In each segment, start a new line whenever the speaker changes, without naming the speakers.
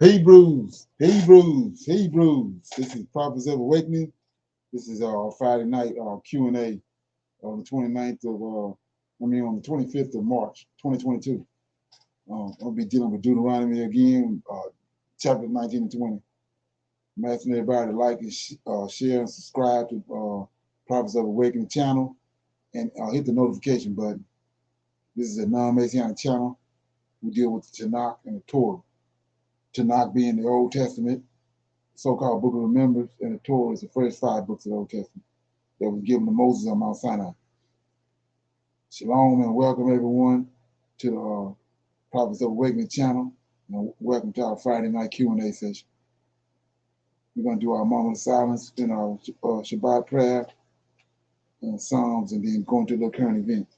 Hebrews. This is Prophets of Awakening. This is our Friday night Q&A on the 29th of, on the 25th of March, 2022. I'll be dealing with Deuteronomy again, chapter 19 and 20. I'm asking everybody to like and share and subscribe to Prophets of Awakening channel and hit the notification button. This is a non-Messianic channel. We deal with the Tanakh and the Torah. Tanakh being the Old Testament, so-called Book of Remembrance, and the Torah is the first 5 books of the Old Testament that was given to Moses on Mount Sinai. Shalom and welcome everyone to the Prophets of Awakening channel, and welcome to our Friday night Q&A session. We're going to do our moment of silence in our Shabbat prayer and Psalms, and then go into the current events.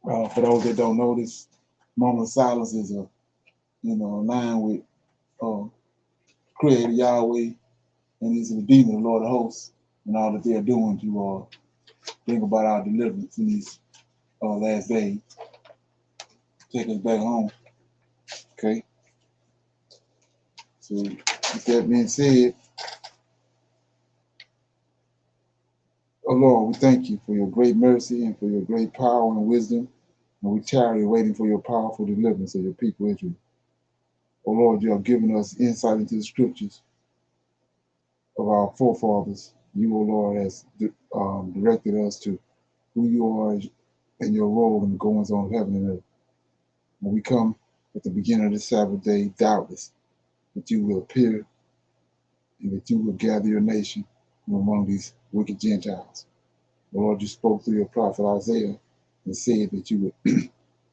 For those that don't know, this moment of silence is in line with Creator Yahweh and these Redeemer, the Lord of Hosts, and all that they are doing to bring about our deliverance in these last days. Take us back home. Okay. So with that being said, oh Lord, we thank you for your great mercy and for your great power and wisdom. And we tarry waiting for your powerful deliverance of your people Israel. Oh Lord, you have given us insight into the scriptures of our forefathers. You, oh Lord, has directed us to who you are and your role in the goings on of heaven and earth. When we come at the beginning of the Sabbath day, doubtless that you will appear and that you will gather your nation from among these wicked Gentiles. The Lord, you spoke through your prophet Isaiah and said that you would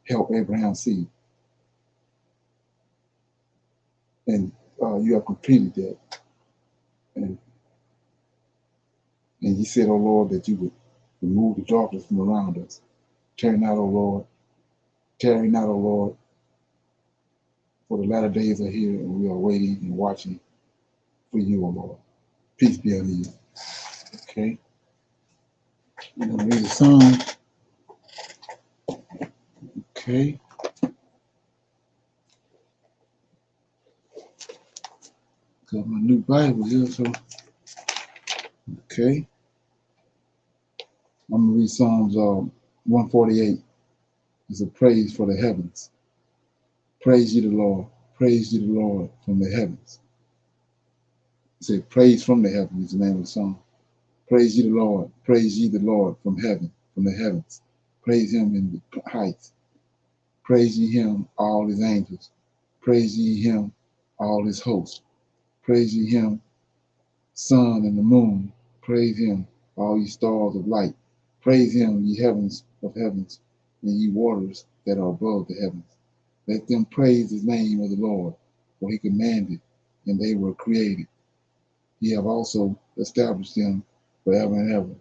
help Abraham's seed. And you have completed that. And you said, oh Lord, that you would remove the darkness from around us. Tarry not, O Lord. Tarry not, O Lord. For the latter days are here, and we are waiting and watching for you, O Lord. Peace be unto you. Okay. I'm going to read a song. Okay. Got my new Bible here, so. Okay. I'm going to read Psalms 148. It's a praise for the heavens. Praise ye the Lord. Praise ye the Lord from the heavens. It says, praise from the heavens is the name of the song. Praise ye the Lord. Praise ye the Lord from heaven, from the heavens. Praise him in the heights. Praise ye him, all his angels. Praise ye him, all his hosts. Praise ye him, sun and the moon. Praise him, all ye stars of light. Praise him, ye heavens of heavens, and ye waters that are above the heavens. Let them praise his name of the Lord, for he commanded, and they were created. He have also established them forever and ever.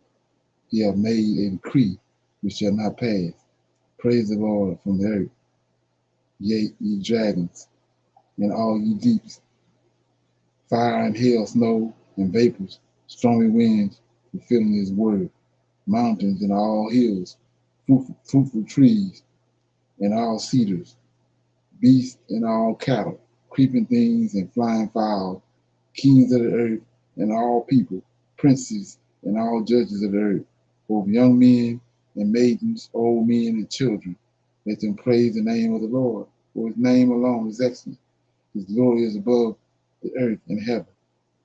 He have made a decree which shall not pass. Praise the Lord from the earth, yea, ye dragons, and all ye deeps, fire and hail, snow and vapors, stormy winds, fulfilling his word, mountains and all hills, fruitful trees and all cedars, beasts and all cattle, creeping things and flying fowl, kings of the earth and all people, princes and all judges of the earth, both young men and maidens, old men and children. Let them praise the name of the Lord, for his name alone is excellent. His glory is above the earth and heaven.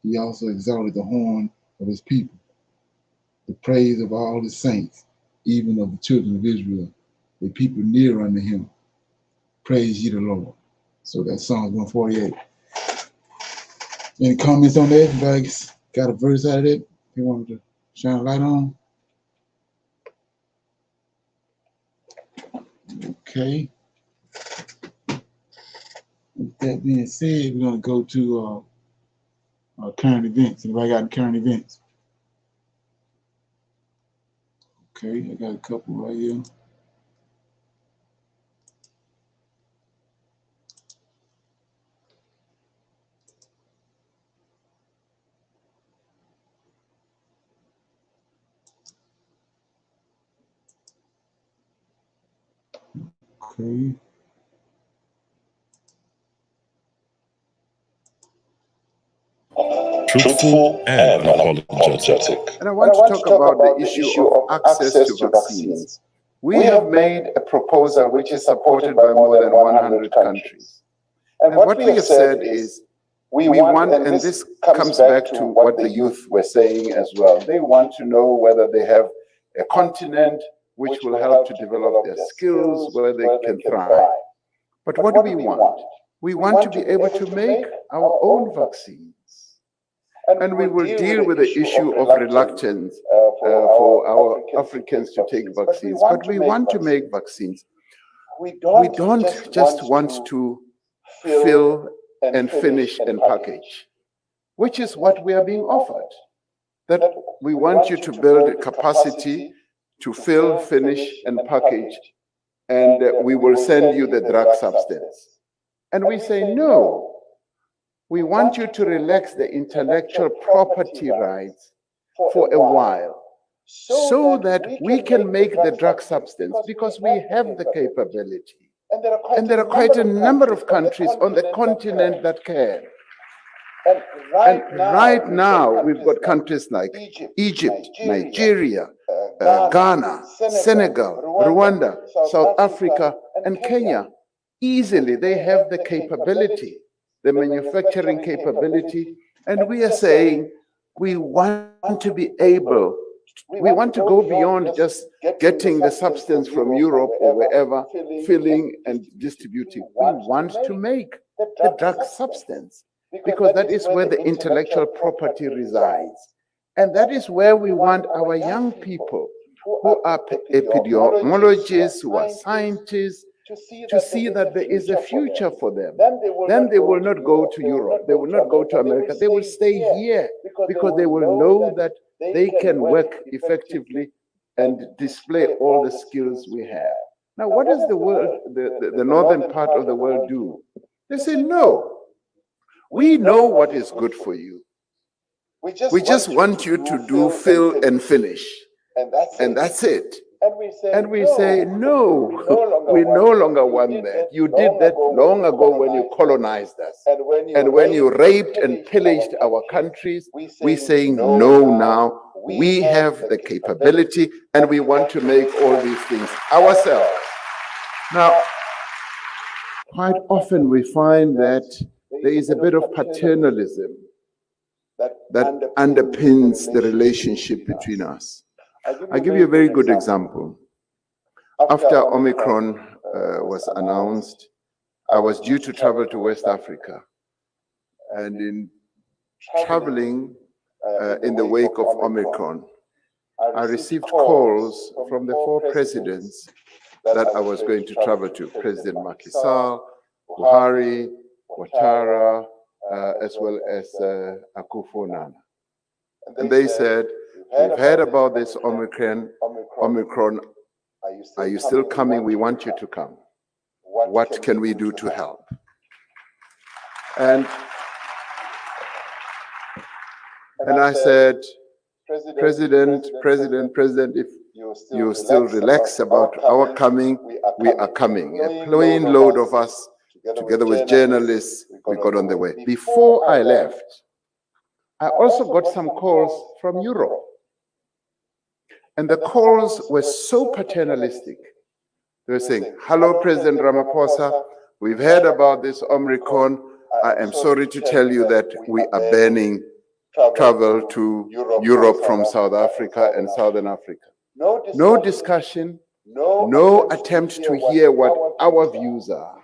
He also exalted the horn of his people, the praise of all his saints, even of the children of Israel, a people near unto him. Praise ye the Lord. So that's Psalms 148. Any comments on that? Anybody got a verse out of it you wanted to shine a light on? Okay. With that being said, we're going to go to current events. Anybody got current events? Okay, I got a couple right here. Okay.
truthful and unapologetic.
And I want to talk about the issue of access to vaccines. We have made a proposal which is supported by more than 100 countries. And what we have said is we want, and this comes back to what the youth were saying as well, they want to know whether they have a continent which will help to develop their skills, where they can thrive. But what do we want? We want to be able to make our own vaccines. And we will deal with the issue of reluctance for our Africans to take vaccines. But we want to make vaccines. We don't just want to fill and finish and package, which is what we are being offered. That we want you to build a capacity to fill, finish, and package, and we will send you the drug substance. And we say, no, we want you to relax the intellectual property rights for a while so that we can make the drug substance, because we have the capability. And there are quite a number of countries on the continent that can. And right now, we've got countries like Egypt, Nigeria, Ghana, Senegal, Rwanda, South Africa, and Kenya. Easily, they have the capability, the manufacturing capability, and we are saying we want to be able, we want to go beyond just getting the substance from Europe or wherever, filling and distributing. We want to make the drug substance, because that is where the intellectual property resides. And that is where we want our young people who are epidemiologists, who are scientists, to see that there is a future for them. Then they will not go to Europe, they will not go to America, they will stay here, because they will know that they can work effectively and display all the skills we have. Now, what does the world, the northern part of the world do? They say, no, we know what is good for you. We just want you to do fill and finish, and that's it. And we say, no, we no longer want that. You did that long ago when you colonized us. And when you raped and pillaged our countries, we say, no, now we have the capability and we want to make all these things ourselves. Now, quite often we find that there is a bit of paternalism that underpins the relationship between us. I'll give you a very good example. After Omicron was announced, I was due to travel to West Africa. And in traveling in the wake of Omicron, I received calls from the 4 presidents that I was going to travel to: President Macky Sall, Buhari, Ouattara, as well as Akufo-Addo. And they said, we've heard about this Omicron. Are you still coming? We want you to come. What can we do to help? And I said, President, if you still relax about our coming, we are coming. A plane load of us, together with journalists, we got on the way. Before I left, I also got some calls from Europe. And the calls were so paternalistic. They were saying, hello, President Ramaphosa, we've heard about this Omicron. I am sorry to tell you that we are banning travel to Europe from South Africa and Southern Africa. No discussion, no attempt to hear what our views are.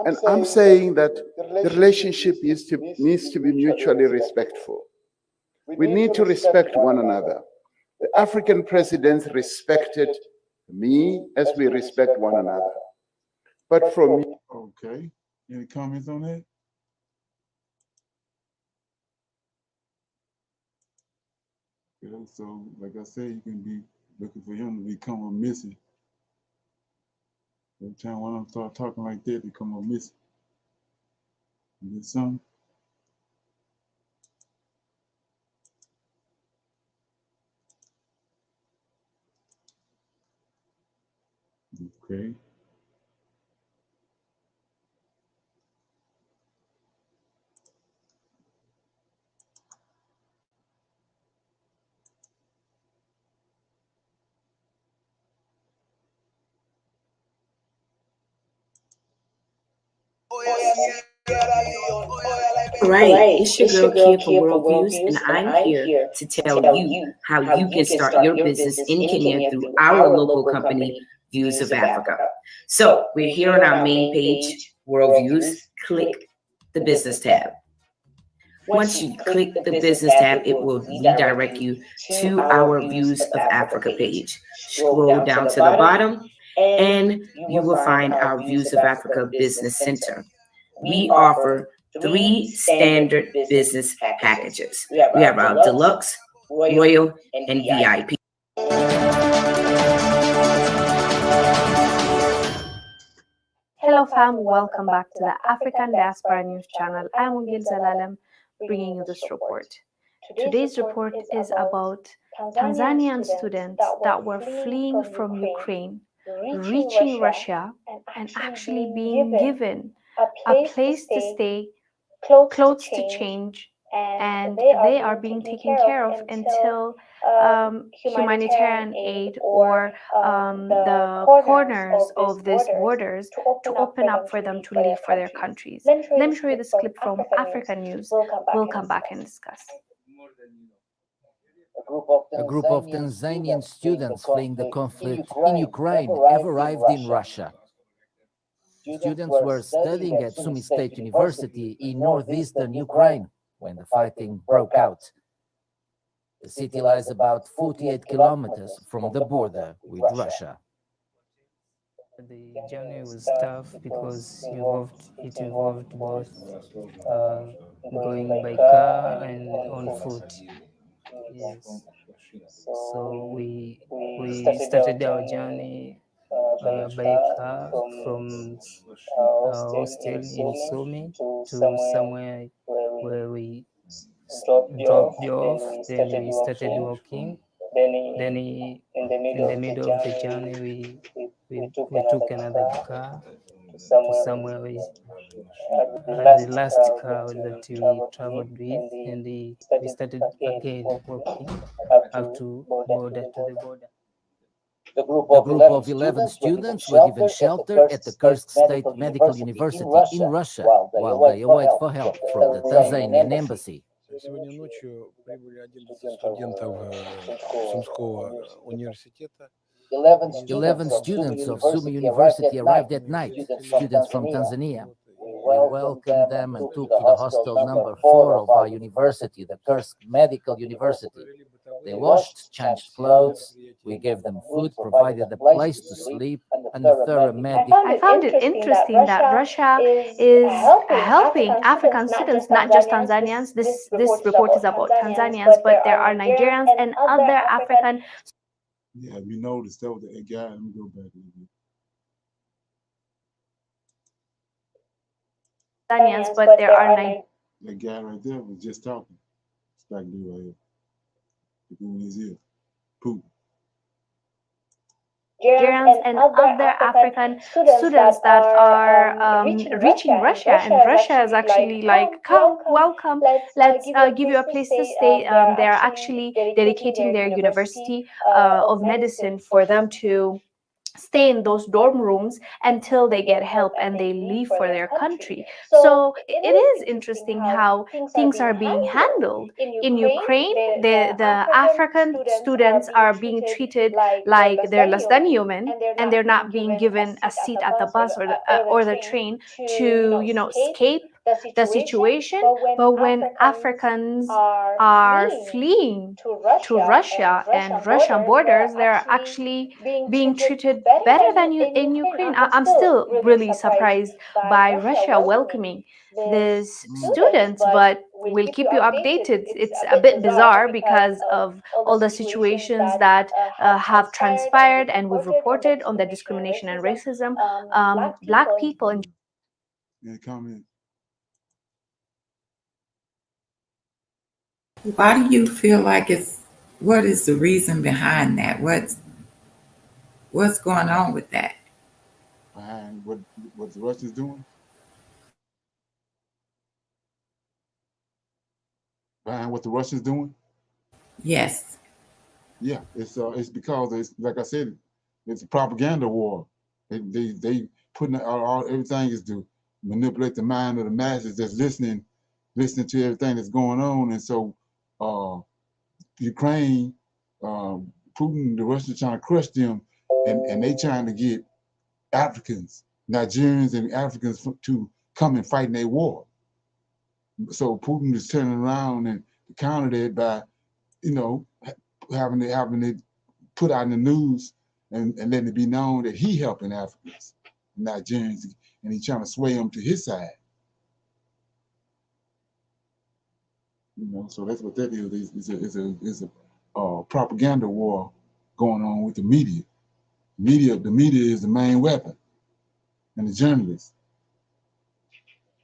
And I'm saying that the relationship needs to be mutually respectful. We need to respect one another. The African presidents respected me as we respect one another. But from me.
Okay. Any comments on that? Yeah, so, like I said, you can be looking for him to become a missing. Every time one of them start talking like that, they come a missing. You get something? Okay.
Right, it's your girl Kia from Worldviews, and I'm here to tell you how you can start your business in Kenya through our local company, Views of Africa. So we're here on our main page, Worldviews. Click the business tab. Once you click the business tab, it will redirect you to our Views of Africa page. Scroll down to the bottom, and you will find our Views of Africa Business Center. We offer three standard business packages. We have our deluxe, royal, and VIP.
Hello fam, welcome back to the African Diaspora News Channel. I'm Ungil Zalalem bringing you this report. Today's report is about Tanzanian students that were fleeing from Ukraine, reaching Russia, and actually being given a place to stay, clothes to change, and they are being taken care of until humanitarian aid or the corners of these borders to open up for them to leave for their countries. Let me show you this clip from African News. We'll come back and discuss.
A group of Tanzanian students fleeing the conflict in Ukraine have arrived in Russia. Students were studying at Sumy State University in northeastern Ukraine when the fighting broke out. The city lies about 48 kilometers from the border with Russia.
The journey was tough because it involved both going by car and on foot. Yes. So we started our journey by car from hostel in Sumy to somewhere where we dropped off. Then we started walking. Then in the middle of the journey, we took another car to somewhere we had the last car that we traveled with, and we started again walking up to the border.
The group of 11 students were given shelter at the Kursk State Medical University in Russia while they await for help from the Tanzanian embassy.
Сегодня ночью прибыли 11 студентов Сумского университета.
11 students of Sumy University arrived at night, students from Tanzania. We welcomed them and took to the hostel number 4 of our university, the Kursk Medical University. They washed, changed clothes, we gave them food, provided a place to sleep, and a thorough medical.
I found it interesting that Russia is helping African students, not just Tanzanians. This report is about Tanzanians, but there are Nigerians and other African.
Yeah, you noticed that was the guy. Let me go back a little bit.
Tanzanians, but there are
That guy right there was just talking. It's like dude right here. In his ear. Poop.
Nigerians and other African students that are reaching Russia, and Russia is actually like, come, welcome, let's give you a place to stay. They are actually dedicating their university of medicine for them to stay in those dorm rooms until they get help and they leave for their country. So it is interesting how things are being handled. In Ukraine, the African students are being treated like they're less than human, and they're not being given a seat at the bus or the train to escape the situation. But when Africans are fleeing to Russia and Russian borders, they're actually being treated better than in Ukraine. I'm still really surprised by Russia welcoming these students, but we'll keep you updated. It's a bit bizarre because of all the situations that have transpired and we've reported on the discrimination and racism. Black people in
comment.
Why do you feel like what is the reason behind that? What's going on with that?
Behind what the Russians doing? Behind what the Russians doing?
Yes.
Yeah, it's because it's like I said, it's a propaganda war. They putting all everything is to manipulate the mind of the masses that's listening to everything that's going on. And so Ukraine, Putin, the Russians trying to crush them, and they trying to get Africans, Nigerians and Africans to come and fight in their war. So Putin is turning around and counter that by, having it put out in the news and letting it be known that he helping Africans, Nigerians, and he's trying to sway them to his side. So that's what that is. It's a propaganda war going on with the media. The media is the main weapon, and the journalists.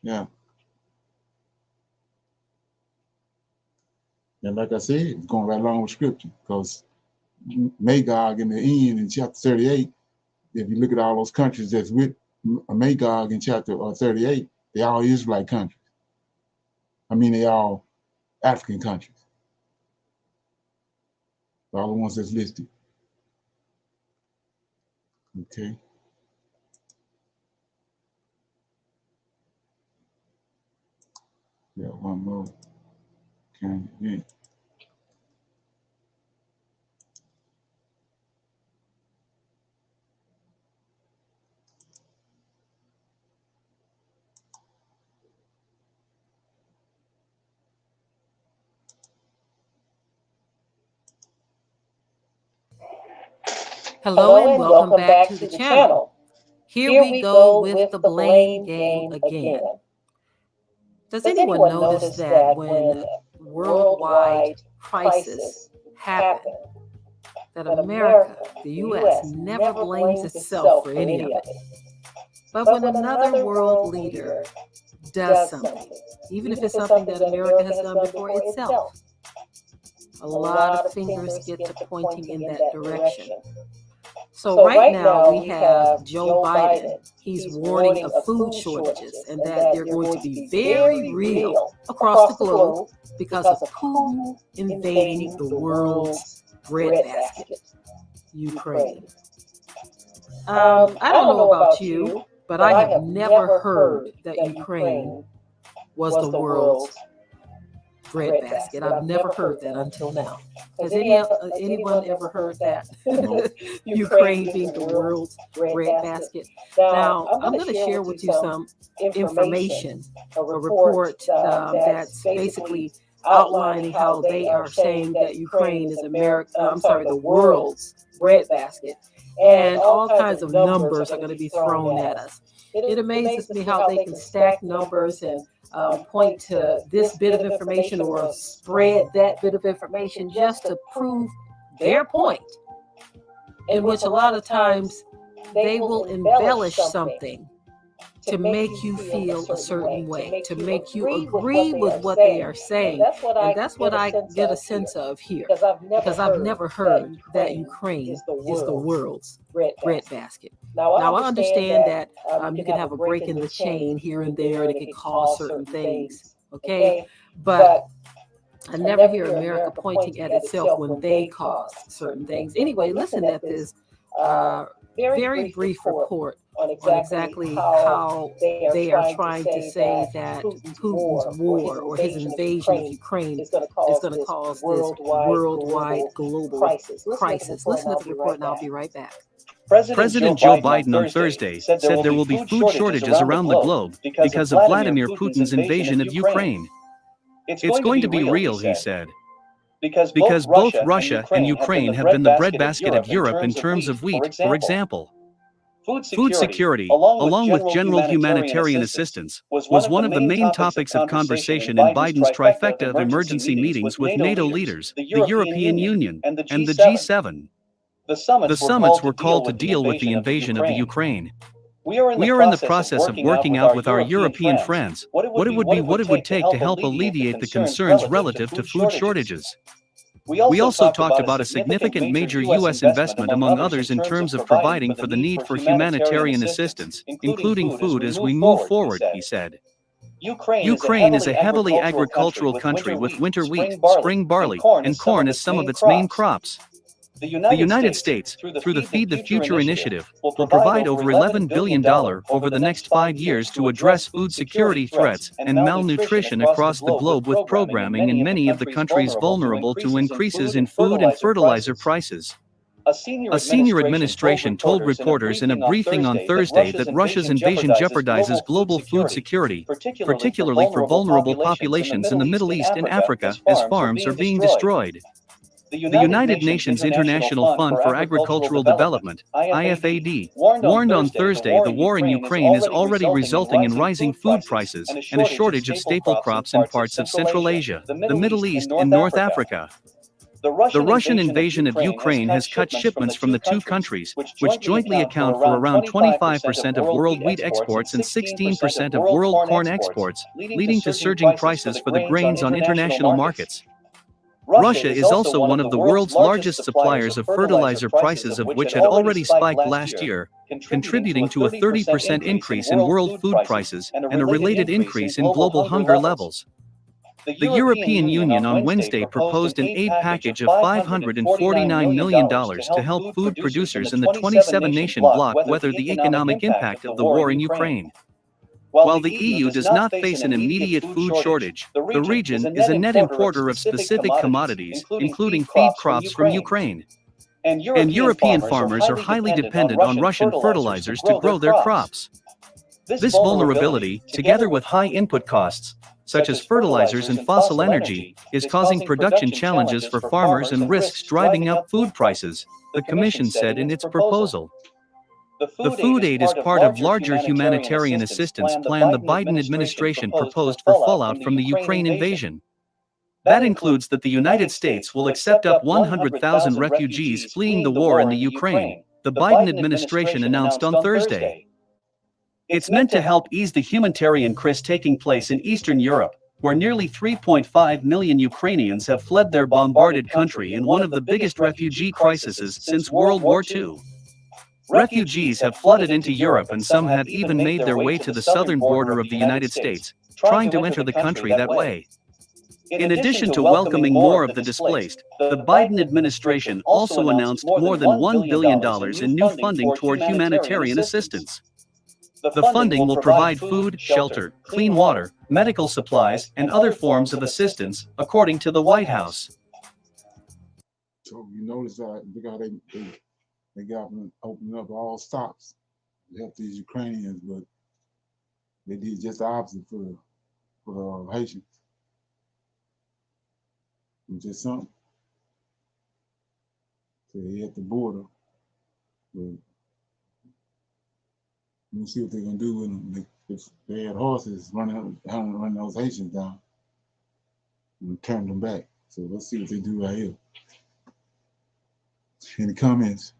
Yeah. And like I said, it's going right along with scripture, because Magog in the end in chapter 38, if you look at all those countries that's with Magog in chapter 38, they all Israelite countries. I mean, they all African countries. All the ones that's listed. Okay. Yeah, one more. Okay, yeah.
Hello and welcome back to the channel. Here we go with the blame game again. Does anyone notice that when worldwide crisis happen, that America, the U.S., never blames itself for any of it? But when another world leader does something, even if it's something that America has done before itself, a lot of fingers get to pointing in that direction. So right now we have Joe Biden. He's warning of food shortages and that they're going to be very real across the globe because of Putin invading the world's breadbasket, Ukraine. I don't know about you, but I have never heard that Ukraine was the world's breadbasket. I've never heard that until now. Has anyone ever heard that? Ukraine being the world's breadbasket. Now, I'm going to share with you some information, a report that's basically outlining how they are saying that Ukraine is the world's breadbasket. And all kinds of numbers are going to be thrown at us. It amazes me how they can stack numbers and point to this bit of information or spread that bit of information just to prove their point, in which a lot of times they will embellish something to make you feel a certain way, to make you agree with what they are saying. And that's what I get a sense of here, because I've never heard that Ukraine is the world's breadbasket. Now, I understand that you can have a break in the chain here and there, and it can cause certain things, okay? But I never hear America pointing at itself when they cause certain things. Anyway, listen at this very brief report on exactly how they are trying to say that Putin's war or his invasion of Ukraine is going to cause this worldwide global crisis. Listen to the report and I'll be right back.
President Joe Biden on Thursday said there will be food shortages around the globe because of Vladimir Putin's invasion of Ukraine. It's going to be real, he said. Because both Russia and Ukraine have been the breadbasket of Europe in terms of wheat, for example. Food security, along with general humanitarian assistance, was one of the main topics of conversation in Biden's trifecta of emergency meetings with NATO leaders, the European Union, and the G7. The summits were called to deal with the invasion of the Ukraine. We are in the process of working out with our European friends what it would take to help alleviate the concerns relative to food shortages. We also talked about a significant major U.S. investment, among others, in terms of providing for the need for humanitarian assistance, including food, as we move forward, he said. Ukraine is a heavily agricultural country with winter wheat, spring barley, and corn as some of its main crops. The United States, through the Feed the Future initiative, will provide over $11 billion over the next 5 years to address food security threats and malnutrition across the globe with programming in many of the countries vulnerable to increases in food and fertilizer prices. A senior administration told reporters in a briefing on Thursday that Russia's invasion jeopardizes global food security, particularly for vulnerable populations in the Middle East and Africa, as farms are being destroyed. The United Nations International Fund for Agricultural Development, IFAD, warned on Thursday the war in Ukraine is already resulting in rising food prices and a shortage of staple crops in parts of Central Asia, the Middle East, and North Africa. The Russian invasion of Ukraine has cut shipments from the two countries, which jointly account for around 25% of world wheat exports and 16% of world corn exports, leading to surging prices for the grains on international markets. Russia is also one of the world's largest suppliers of fertilizer, prices of which had already spiked last year, contributing to a 30% increase in world food prices and a related increase in global hunger levels. The European Union on Wednesday proposed an aid package of $549 million to help food producers in the 27-nation bloc weather the economic impact of the war in Ukraine. While the EU does not face an immediate food shortage, the region is a net importer of specific commodities, including feed crops from Ukraine. And European farmers are highly dependent on Russian fertilizers to grow their crops. This vulnerability, together with high input costs, such as fertilizers and fossil energy, is causing production challenges for farmers and risks driving up food prices, the Commission said in its proposal. The food aid is part of larger humanitarian assistance plan the Biden administration proposed for fallout from the Ukraine invasion. That includes that the United States will accept up 100,000 refugees fleeing the war in the Ukraine, the Biden administration announced on Thursday. It's meant to help ease the humanitarian crisis taking place in Eastern Europe, where nearly 3.5 million Ukrainians have fled their bombarded country in one of the biggest refugee crises since World War II. Refugees have flooded into Europe and some have even made their way to the southern border of the United States, trying to enter the country that way. In addition to welcoming more of the displaced, the Biden administration also announced more than $1 billion in new funding toward humanitarian assistance. The funding will provide food, shelter, clean water, medical supplies, and other forms of assistance, according to the White House.
So you notice because they got opened up all stops to help these Ukrainians, but they did just the opposite for Haitians. It's just something. So they at the border. But we'll see what they're gonna do with them. If they had horses running those Haitians down and turn them back. So let's see what they do right here. Any comments?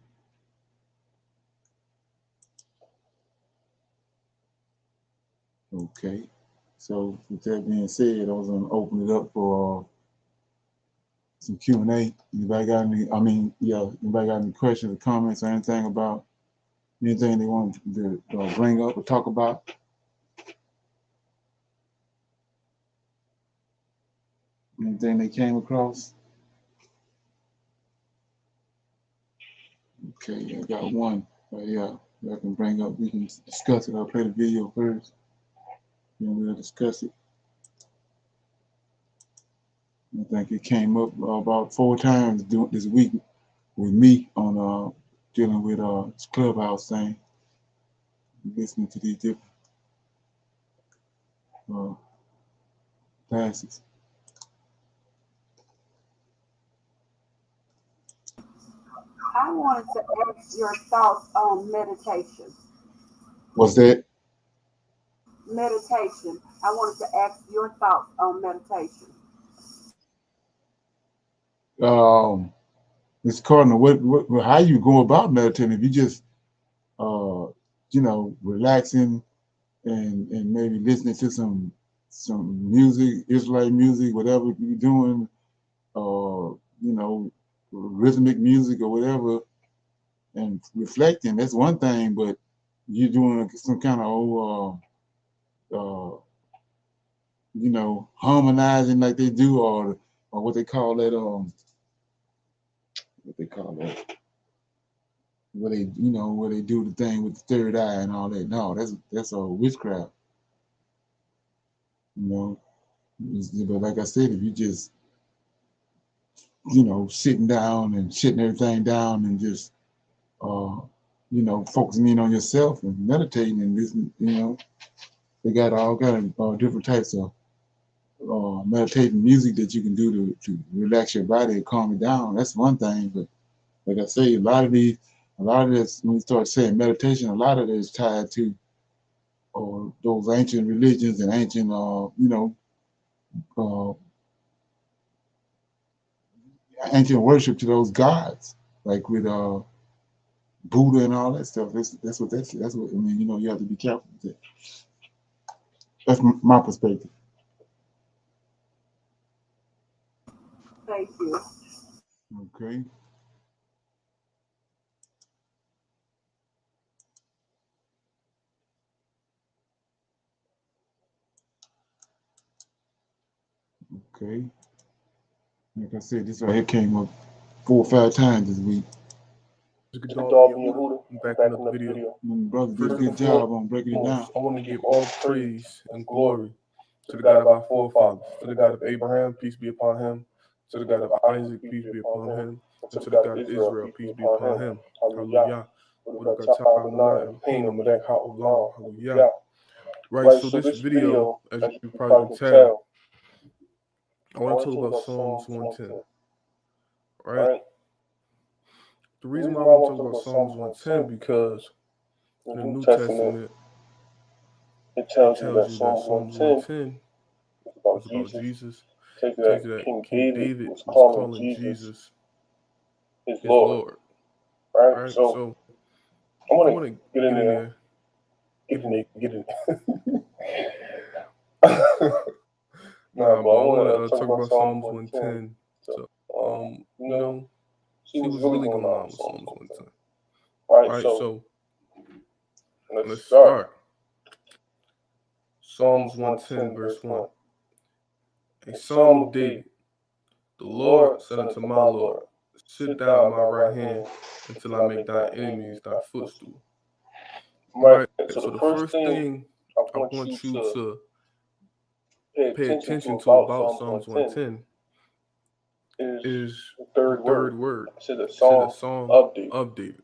Okay. So with that being said, I was gonna open it up for some Q&A. Anybody got any questions or comments or anything about anything they want to bring up or talk about? Anything they came across? Okay, I got one right here that I can bring up. We can discuss it. I'll play the video first, then we'll discuss it. I think it came up about 4 times this week with me on dealing with this Clubhouse thing, listening to these different classes.
I wanted to ask your thoughts on meditation.
What's that?
Meditation. I wanted to ask your thoughts on meditation.
Ms. Cardinal, what how you go about meditating? If you just relaxing and maybe listening to some music, Israelite music, whatever you're doing, rhythmic music or whatever, and reflecting, that's one thing, but you're doing some kind of harmonizing like they do, or what they call that, what they call it, where they, you know, where they do the thing with the third eye and all that. No, that's a witchcraft, you know. But like I said, if you just, you know, sitting down and shitting everything down and just, you know, focusing in on yourself and meditating and listening, you know, they got all kind of different types of meditating music that you can do to relax your body and calm it down. That's one thing. But like I say, a lot of this, when you start saying meditation, a lot of it is tied to those ancient religions and ancient, you know, ancient worship to those gods, like with Buddha and all that stuff. That's what I mean. You know, you have to be careful with that. That's my perspective.
Thank you.
Okay. Okay. Like I said, this right here came up 4 or 5 times this week.
Dog being Huda. I'm back in the video.
Brother did a good job on breaking it down.
I want to give all praise and glory to the God of our forefathers, to the God of Abraham, peace be upon him, to the God of Isaac, peace be upon him, and to the God of Israel, peace be upon him. Hallelujah. Hallelujah. Right, so this video, as you probably can tell, I want to talk about Psalms 110. Right? The reason why I want to talk about Psalms 110 because in the New Testament, it tells you that Psalms 110 was about Jesus. It tells you that King David was calling Jesus his Lord. Right? So I want to get in there. Get in. Nah, but I want to talk about Psalms 110. So, you know, see what's really going on with Psalms 110. Right, so let's start. Psalms 110, verse 1. A psalm of David. The Lord said unto my Lord, sit thou at my right hand until I make thy enemies thy footstool. Right, so the first thing I want you to pay attention to about Psalms 110 is the third word. It says a psalm of David.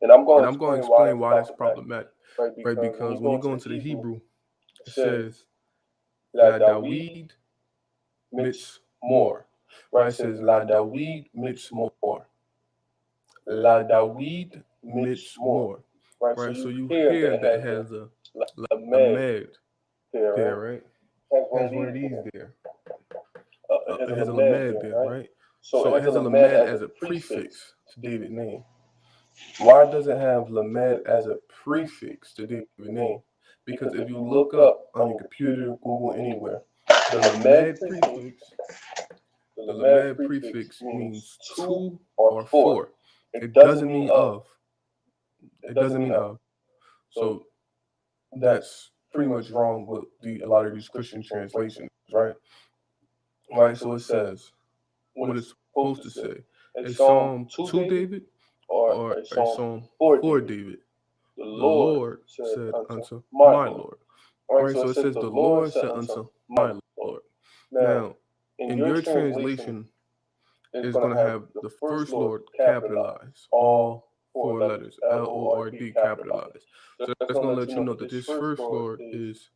And I'm going to explain why that's problematic. Right, because when you go into the Hebrew, it says, La Dawid mitzmor. Right, it says, La Dawid mitzmor. La Dawid mitzmor. Right, so you hear that it has a lamed there, right? It has one of these there. It has a lamed there, right? So it has a lamed as a prefix to David's name. Why does it have lamed as a prefix to David's name? Because if you look up on your computer, Google, anywhere, the lamed prefix means to or for. It doesn't mean of. It doesn't mean of. So that's pretty much wrong with a lot of these Christian translations, right? Right, so it says what it's supposed to say. A psalm to David or a psalm for David. The Lord said unto my Lord. Right, so it says the Lord said unto my Lord. Now, in your translation, it's going to have the first Lord capitalized, all 4 letters, Lord capitalized. So that's going to let you know that this first Lord is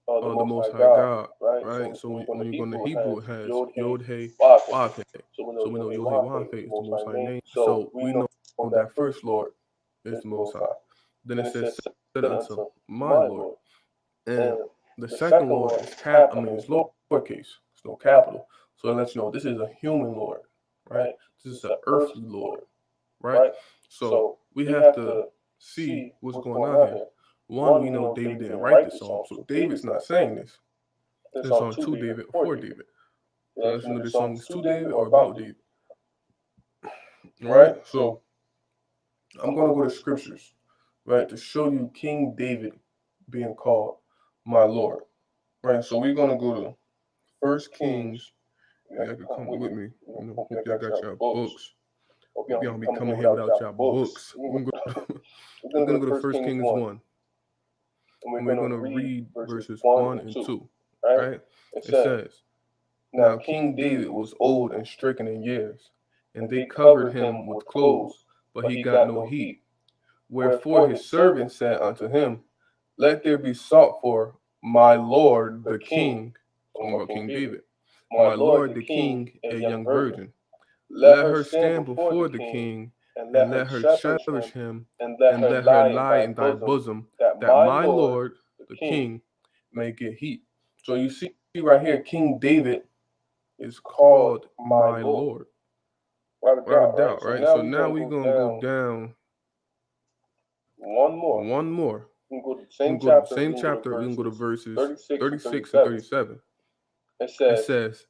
the Most High God, right? So when you go into Hebrew, it has Yod He Vav He. So we know Yod He Vav He is the Most High name. So we know that first Lord is the Most High. Then it says, "Said unto my Lord," and the second Lord is it's lowercase. It's no capital. So it lets you know this is a human Lord, right? This is an earthly Lord, right? So we have to see what's going on here. One, we know David didn't write this song, so David's not saying this. This song to David or for David. So let's know this song is to David or about David. Right? So I'm going to go to scriptures, right, to show you King David being called my Lord. Right? So we're going to go to 1 Kings. Y'all can come with me. Hope y'all got your books. Hope y'all don't be coming here without y'all books. We're gonna go to 1 Kings 1. And we're gonna read verses 1 and 2. Right? It says, "Now King David was old and stricken in years, and they covered him with clothes, but he got no heat. Wherefore his servants said unto him, Let there be sought for my lord the king," talking about King David, "my lord the king, a young virgin. Let her stand before the king, and let her cherish him, and let her lie in thy bosom, that my lord the king may get heat." So you see right here, King David is called my lord. Without a doubt, right? So now we're gonna go down one more. We can go to the same chapter. We can go to verses 36 and 37. It says,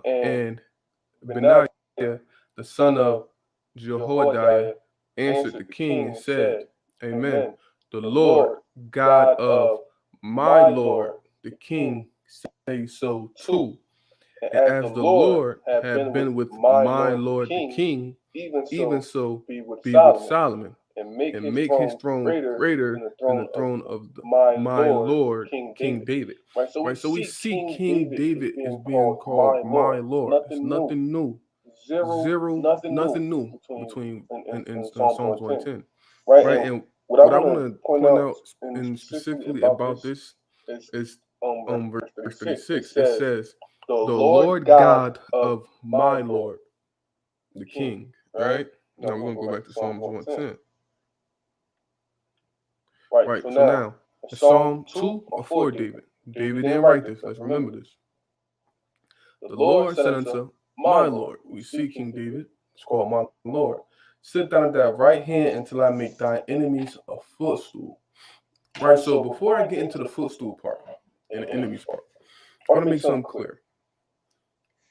and Benaiah, the son of Jehoiada, answered the king and said, Amen. The Lord, God of my Lord, the king, say so too. And as the Lord had been with my Lord the king, even so be with Solomon, and make his throne greater than the throne of my Lord King David. Right? So we see King David is being called my Lord. It's nothing new. Nothing new between in Psalms 110. Right? And what I want to point out and specifically about this is verse 36. It says, "The Lord God of my Lord, the King." Right? Now we're going to go back to Psalms 110. Right. So now, Psalm 2 or 4 David. David didn't write this. Let's remember this. "The Lord said unto my Lord," we see King David, it's called my Lord, "sit down at thy right hand until I make thy enemies a footstool." Right. So before I get into the footstool part and the enemies part, I want to make something clear.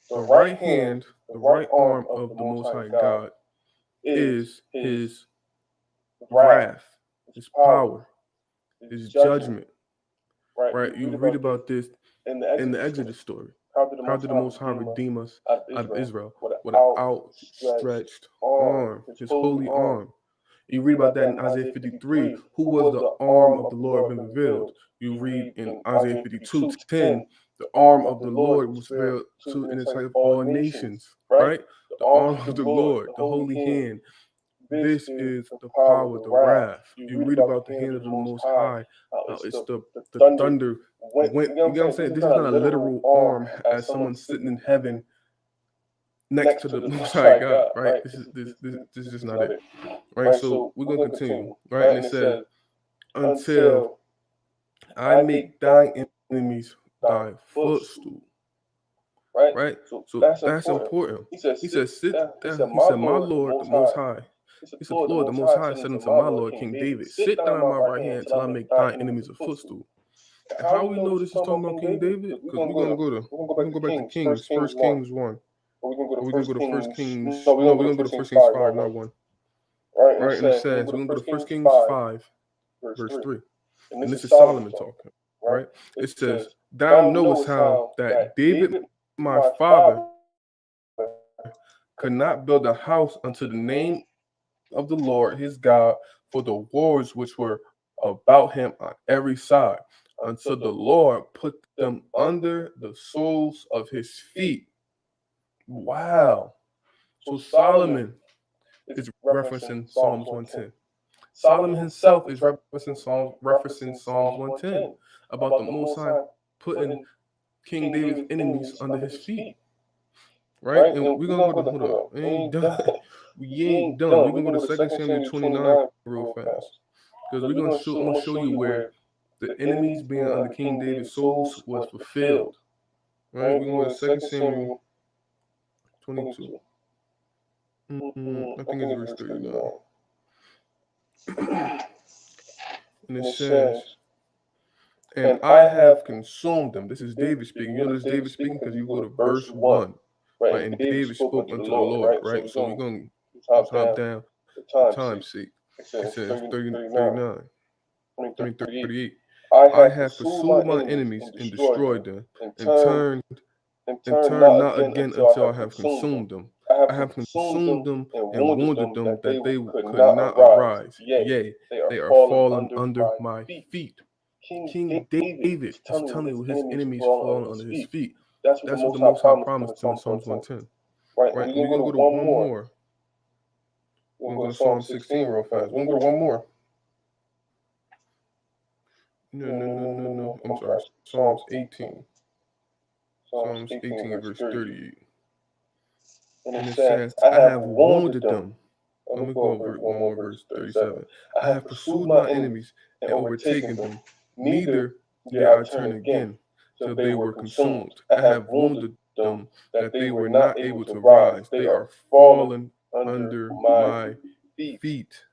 The right hand, the right arm of the Most High God is his wrath, his power, his judgment. Right? You read about this in the Exodus story. How did the Most High redeem us out of Israel? With an outstretched arm, his holy arm. You read about that in Isaiah 53. Who was the arm of the Lord been revealed? You read in Isaiah 52:10, the arm of the Lord was revealed to in the sight of all nations. Right? The arm of the Lord, the holy hand. This is the power, the wrath. You read about the hand of the Most High. It's the thunder. You know what I'm saying? This is not a literal arm as someone sitting in heaven next to the Most High God, right? This is just not it. Right? So we're gonna continue. Right? And it says, "Until I make thine enemies thy footstool." Right? So that's important. He says, "Sit down." He said, "My Lord, the Most High." He said, "Lord, the Most High said unto my Lord King David, sit down at my right hand until I make thine enemies a footstool." And how we know this is talking about King David? Because we're gonna go back to Kings, 1 Kings 1. Or we're gonna go to 1 Kings. No, we're gonna go to 1 Kings 5, not 1. Right? And it says, we're gonna go to 1 Kings 5, verse 3. And this is Solomon talking, right? It says, "Thou knowest how that David my father could not build a house unto the name of the Lord his God for the wars which were about him on every side, until the Lord put them under the soles of his feet." Wow. So Solomon is referencing Psalms 110. Solomon himself is referencing Psalms 110 about the Most High putting King David's enemies under his feet. Right? And we're gonna go to, hold up. We ain't done. We ain't done. We're gonna go to 2 Samuel 29 real fast. Because I'm gonna show you where the enemies being under King David's souls was fulfilled. Right? We're gonna go to 2 Samuel 22. I think it's verse 39. And it says, "And I have consumed them." This is David speaking. You know this David speaking because you go to verse 1. Right? And David spoke unto the Lord. Right? So we're going to hop down for time's sake. It says 39. 38. "I have pursued my enemies and destroyed them, and turned not again until I have consumed them. I have consumed them and wounded them that they could not arise. Yea, they are fallen under my feet. King David is telling you his enemies fallen under his feet. That's what the Most High promised him in Psalms 110. Right, and we're going to go to one more. We're going to go to Psalm 16 real fast. We're going to go to one more. No. I'm sorry. Psalms 18. Psalms 18, verse 38. And it says, I have wounded them. Let me go over one more verse 37. I have pursued my enemies and overtaken them. Neither did I turn again till they were consumed. I have wounded them that they were not able to rise. They are fallen under my feet.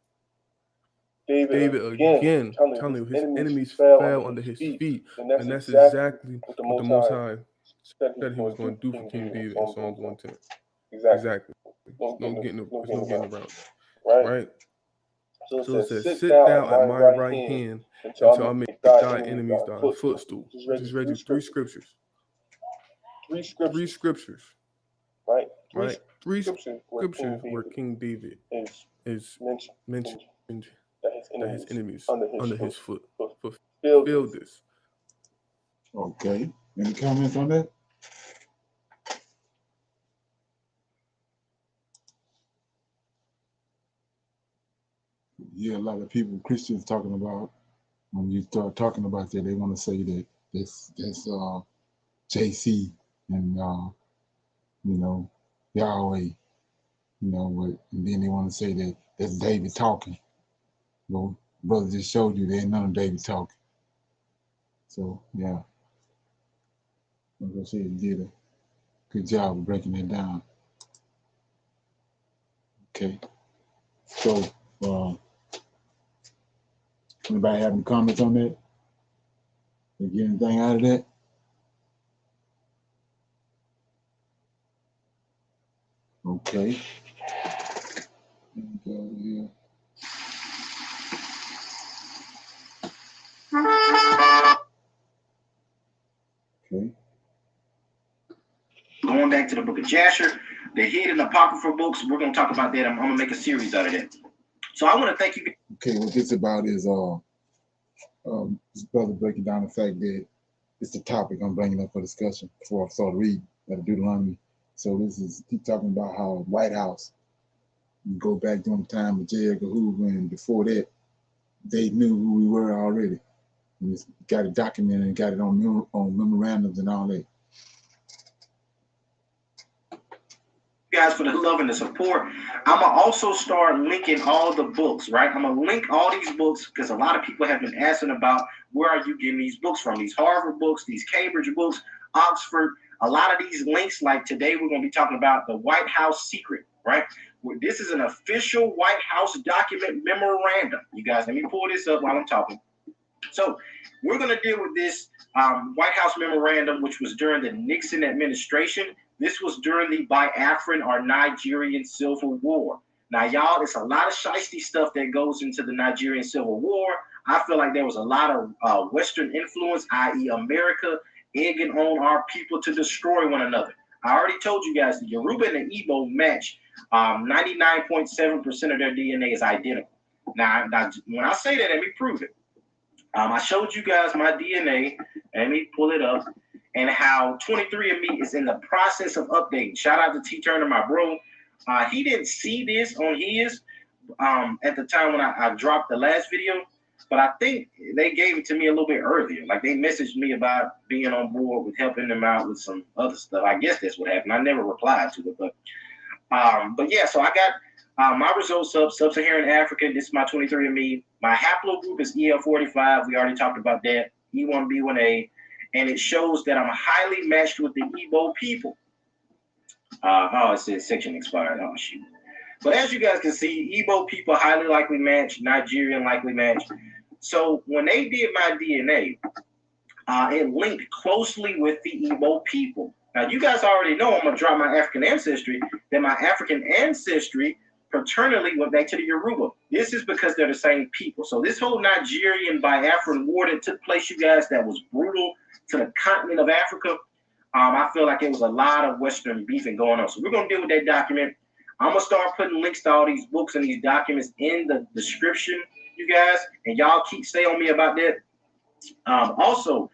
David again telling you his enemies fell under his feet. And that's exactly what the Most High said he was going to do for King David in Psalms 110. Exactly. There's no getting around it. Right? So it says, sit down at my right hand until I make thy enemies thy footstool. Just read you three scriptures. Three scriptures. Right? Three scriptures where King David is mentioned that his enemies under his foot fulfilled this.
Okay. Any comments on that? Yeah, a lot of people, Christians, talking about, when you start talking about that, they want to say that that's JC and Yahweh, and then they want to say that that's David talking. Well, brother just showed you there ain't none of David talking. So yeah, like I said, you did a good job of breaking it down. Okay, so anybody have any comments on that? Did you get anything out of that? Okay. Go here. Okay.
Going back to the book of Jasher, the hidden apocryphal books, we're going to talk about that. I'm going to make a series out of that. So I want to thank you.
Okay, what this about is this brother breaking down the fact that it's the topic I'm bringing up for discussion before I start reading Deuteronomy. So he's talking about how White House, you go back during the time of J. Edgar Hoover, and before that, they knew who we were already. And it's got it documented and got it on memorandums and all that.
Guys, for the love and the support. I'm gonna also start linking all the books, right? I'm gonna link all these books because a lot of people have been asking about where are you getting these books from? These Harvard books, these Cambridge books, Oxford. A lot of these links, like today, we're gonna be talking about the White House secret, right? This is an official White House document memorandum. You guys, let me pull this up while I'm talking. So we're going to deal with this White House memorandum, which was during the Nixon administration. This was during the Biafran or Nigerian Civil War. Now, y'all, it's a lot of shiesty stuff that goes into the Nigerian Civil War. I feel like there was a lot of Western influence, i.e. America, egging on our people to destroy one another. I already told you guys the Yoruba and the Igbo match 99.7% of their DNA is identical. Now, when I say that, let me prove it. I showed you guys my DNA. Let me pull it up. And how 23andMe is in the process of updating. Shout out to T. Turner, my bro. He didn't see this on his at the time when I dropped the last video. But I think they gave it to me a little bit earlier. Like they messaged me about being on board with helping them out with some other stuff. I guess that's what happened. I never replied to it. But yeah, so I got my results up, Sub-Saharan Africa. This is my 23andMe. My haplogroup is EL45. We already talked about that. E1B1A. And it shows that I'm highly matched with the Igbo people. It says section expired. Oh, shoot. But as you guys can see, Igbo people highly likely match, Nigerian likely match. So when they did my DNA, it linked closely with the Igbo people. Now, you guys already know I'm going to drop my African ancestry, that my African ancestry paternally went back to the Yoruba. This is because they're the same people. So this whole Nigerian Biafran war that took place, you guys, that was brutal to the continent of Africa, I feel like it was a lot of Western beefing going on. So we're going to deal with that document. I'm going to start putting links to all these books and these documents in the description, you guys, and y'all stay on me about that. Also,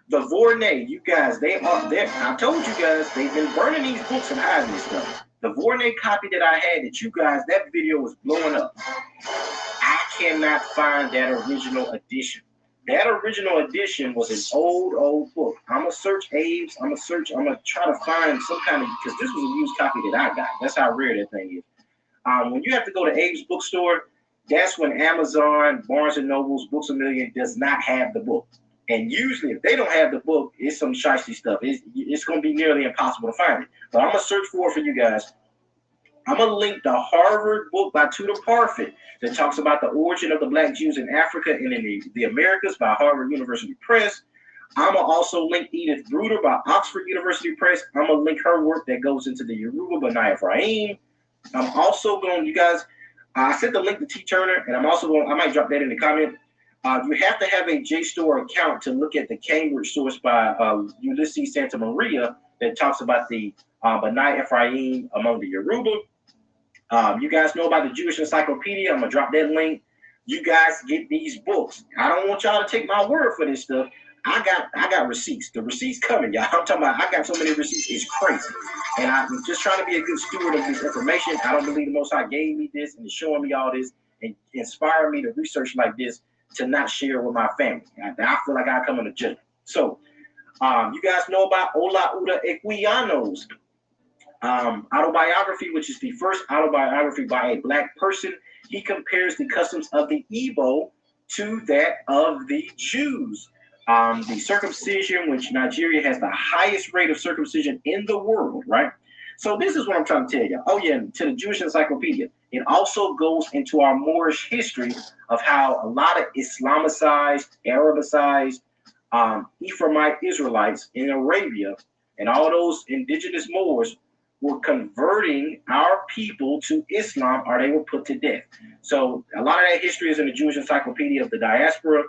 the Vornay, you guys, they are there. I told you guys, they've been burning these books and hiding this stuff. The Vornay copy that I had that you guys, that video was blowing up. I cannot find that original edition. That original edition was an old book. I'm going to search Abe's. I'm going to try to find some kind of, because this was a used copy that I got. That's how rare that thing is. When you have to go to Abe's bookstore, that's when Amazon, Barnes & Noble's, Books A Million does not have the book. And usually, if they don't have the book, it's some shicey stuff. It's going to be nearly impossible to find it. But I'm going to search for it for you guys. I'm going to link the Harvard book by Tudor Parfit that talks about the origin of the Black Jews in Africa and in the Americas by Harvard University Press. I'm going to also link Edith Bruder by Oxford University Press. I'm going to link her work that goes into the Yoruba by Naya Ephraim. I'm also going, you guys, I sent the link to T. Turner, and I'm also going, I might drop that in the comment. You have to have a JSTOR account to look at the Cambridge source by Ulysses Santa Maria that talks about the Benai Ephraim among the Yoruba. You guys know about the Jewish Encyclopedia. I'm going to drop that link. You guys get these books. I don't want y'all to take my word for this stuff. I got receipts. The receipts coming, y'all. I'm talking about I got so many receipts, it's crazy. And I'm just trying to be a good steward of this information. I don't believe the Most High gave me this and is showing me all this and inspiring me to research like this to not share with my family. I feel like I come in a judgment. So, you guys know about Ola Uda Equiano's autobiography, which is the first autobiography by a Black person. He compares the customs of the Igbo to that of the Jews. The circumcision, which Nigeria has the highest rate of circumcision in the world, right? So this is what I'm trying to tell you. Oh yeah, to the Jewish Encyclopedia. It also goes into our Moorish history of how a lot of Islamicized, Arabicized, Ephraimite Israelites in Arabia and all those indigenous Moors were converting our people to Islam, or they were put to death. So a lot of that history is in the Jewish Encyclopedia of the Diaspora.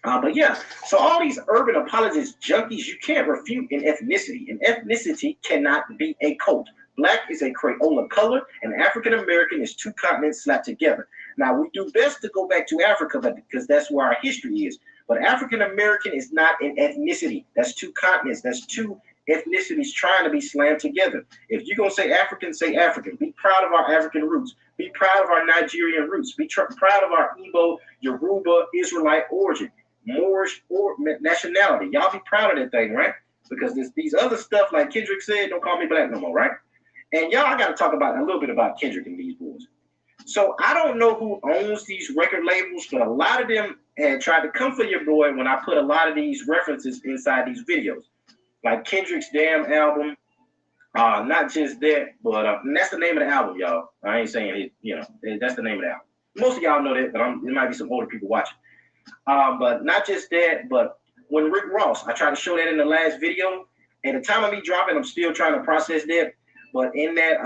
But yeah, so all these urban apologists, junkies, you can't refute an ethnicity. An ethnicity cannot be a cult. Black is a Crayola color, and African American is two continents slapped together. Now, we do best to go back to Africa because that's where our history is. But African American is not an ethnicity. That's two continents. That's two ethnicities trying to be slammed together. If you're going to say African, say African. Be proud of our African roots. Be proud of our Nigerian roots. Be proud of our Igbo, Yoruba, Israelite origin. Moorish or nationality. Y'all be proud of that thing, right? Because these other stuff, like Kendrick said, don't call me black no more, right? And y'all, I got to talk about a little bit about Kendrick and these boys. So I don't know who owns these record labels, but a lot of them had tried to come for your boy when I put a lot of these references inside these videos. Like Kendrick's damn album, not just that, but and that's the name of the album, y'all. I ain't saying it, that's the name of the album. Most of y'all know that, but there might be some older people watching. But not just that, but when Rick Ross, I tried to show that in the last video. At the time of me dropping, I'm still trying to process that. But in that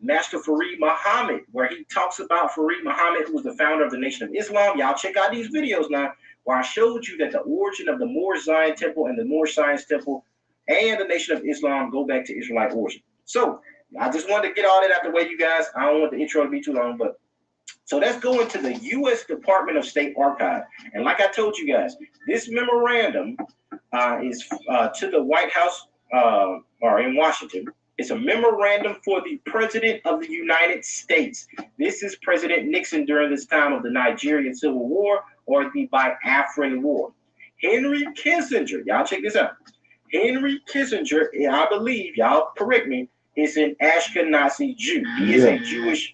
Master Fareed Muhammad, where he talks about Fareed Muhammad, who was the founder of the Nation of Islam, y'all check out these videos now, where I showed you that the origin of the Moorish Zion Temple and the Moorish Science Temple and the Nation of Islam go back to Israelite origin. So I just wanted to get all that out the way, you guys. I don't want the intro to be too long, but so let's go into the U.S. Department of State Archive. And like I told you guys, this memorandum is to the White House or in Washington. It's a memorandum for the President of the United States. This is President Nixon during this time of the Nigerian Civil War or the Biafran War. Henry Kissinger, y'all check this out. Henry Kissinger, I believe, y'all correct me, is an Ashkenazi Jew. He is a Jewish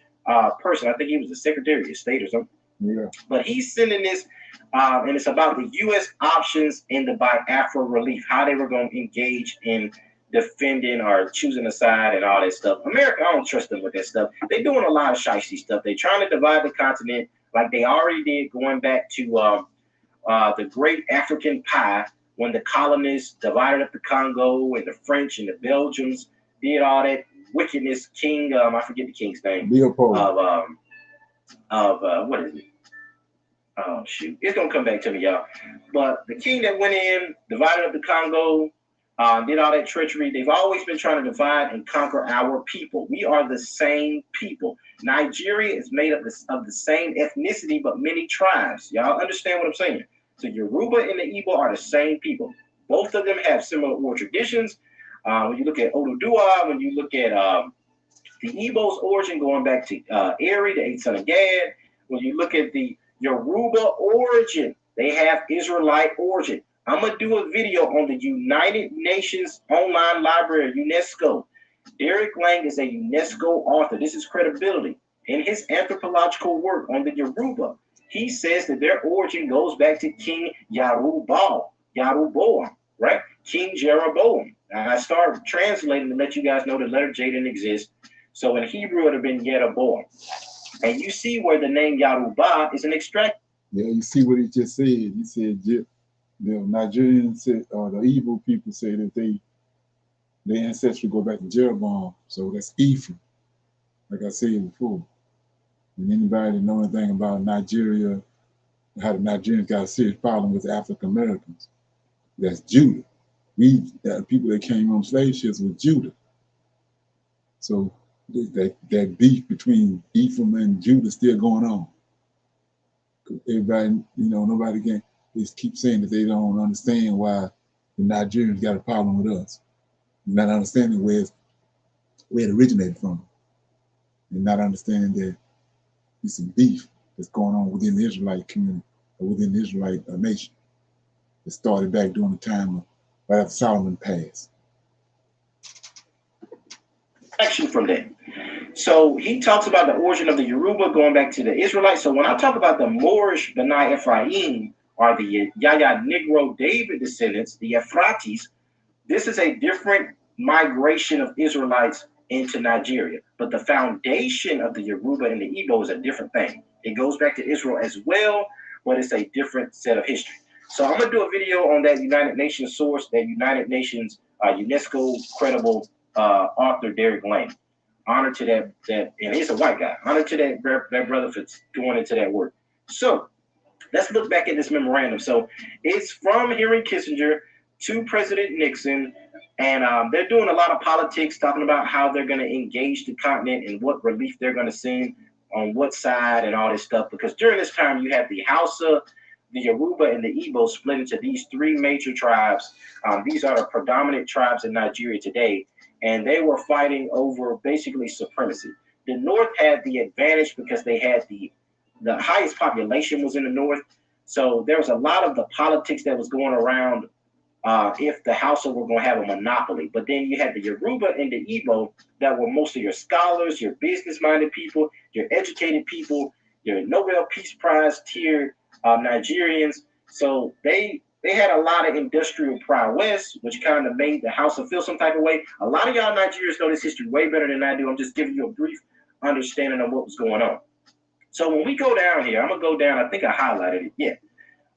person. I think he was the Secretary of State or something. Yeah. But he's sending this, and it's about the U.S. options in the Biafra relief, how they were going to engage in defending or choosing a side and all that stuff. America, I don't trust them with that stuff. They're doing a lot of shicey stuff. They're trying to divide the continent like they already did going back to the Great African Pie when the colonists divided up the Congo and the French and the Belgians did all that wickedness. King, I forget the king's name. Leopold. What is it? Oh shoot, it's gonna come back to me, y'all. But the king that went in, divided up the Congo, did all that treachery. They've always been trying to divide and conquer our people. We are the same people. Nigeria is made up of the same ethnicity, but many tribes. Y'all understand what I'm saying? So Yoruba and the Igbo are the same people. Both of them have similar oral traditions. When you look at Oduduwa, when you look at the Igbo's origin going back to Eri, the 8th son of Gad, when you look at the Yoruba origin, they have Israelite origin. I'm going to do a video on the United Nations Online Library, UNESCO. Derek Lang is a UNESCO author. This is credibility. In his anthropological work on the Yoruba, he says that their origin goes back to King Yaruboam, right? King Jeroboam. I started translating to let you guys know the letter J didn't exist. So in Hebrew, it would have been Jeroboam. And you see where the name Yaruba is an extract.
Yeah, you see what he just said. He said the Nigerians said, or the Igbo people say that their ancestry go back to Jeroboam. So that's Ephraim, like I said before. And anybody that know anything about Nigeria, how the Nigerians got a serious problem with African Americans, that's Judah. The people that came on slave ships was Judah. So that beef between Ephraim and Judah still going on. Everybody, nobody can just keep saying that they don't understand why the Nigerians got a problem with us. Not understanding where it originated from. And not understanding that it's a beef that's going on within the Israelite community or within the Israelite nation. It started back during the time of right after Solomon passed.
Action from that. So he talks about the origin of the Yoruba going back to the Israelites. So when I talk about the Moorish B'nai Ephraim, or the Yaya Negro David descendants, the Euphrates, this is a different migration of Israelites into Nigeria. But the foundation of the Yoruba and the Igbo is a different thing. It goes back to Israel as well, but it's a different set of history. So I'm going to do a video on that United Nations source, that United Nations UNESCO credible author, Derek Lang. Honor to that, and he's a white guy. Honor to that brother for going into that work. So let's look back at this memorandum. So it's from Henry Kissinger to President Nixon, and they're doing a lot of politics, talking about how they're going to engage the continent and what relief they're going to send on what side and all this stuff. Because during this time, you have the Hausa, the Yoruba, and the Igbo split into these three major tribes. These are the predominant tribes in Nigeria today, and they were fighting over basically supremacy. The North had the advantage because they had the highest population was in the North. So there was a lot of the politics that was going around if the Hausa were going to have a monopoly. But then you had the Yoruba and the Igbo that were mostly your scholars, your business-minded people, your educated people, your Nobel Peace Prize tiered Nigerians. So they had a lot of industrial prowess, which kind of made the Hausa feel some type of way. A lot of y'all Nigerians know this history way better than I do. I'm just giving you a brief understanding of what was going on. So when we go down here, I'm going to go down, I think I highlighted it, yeah.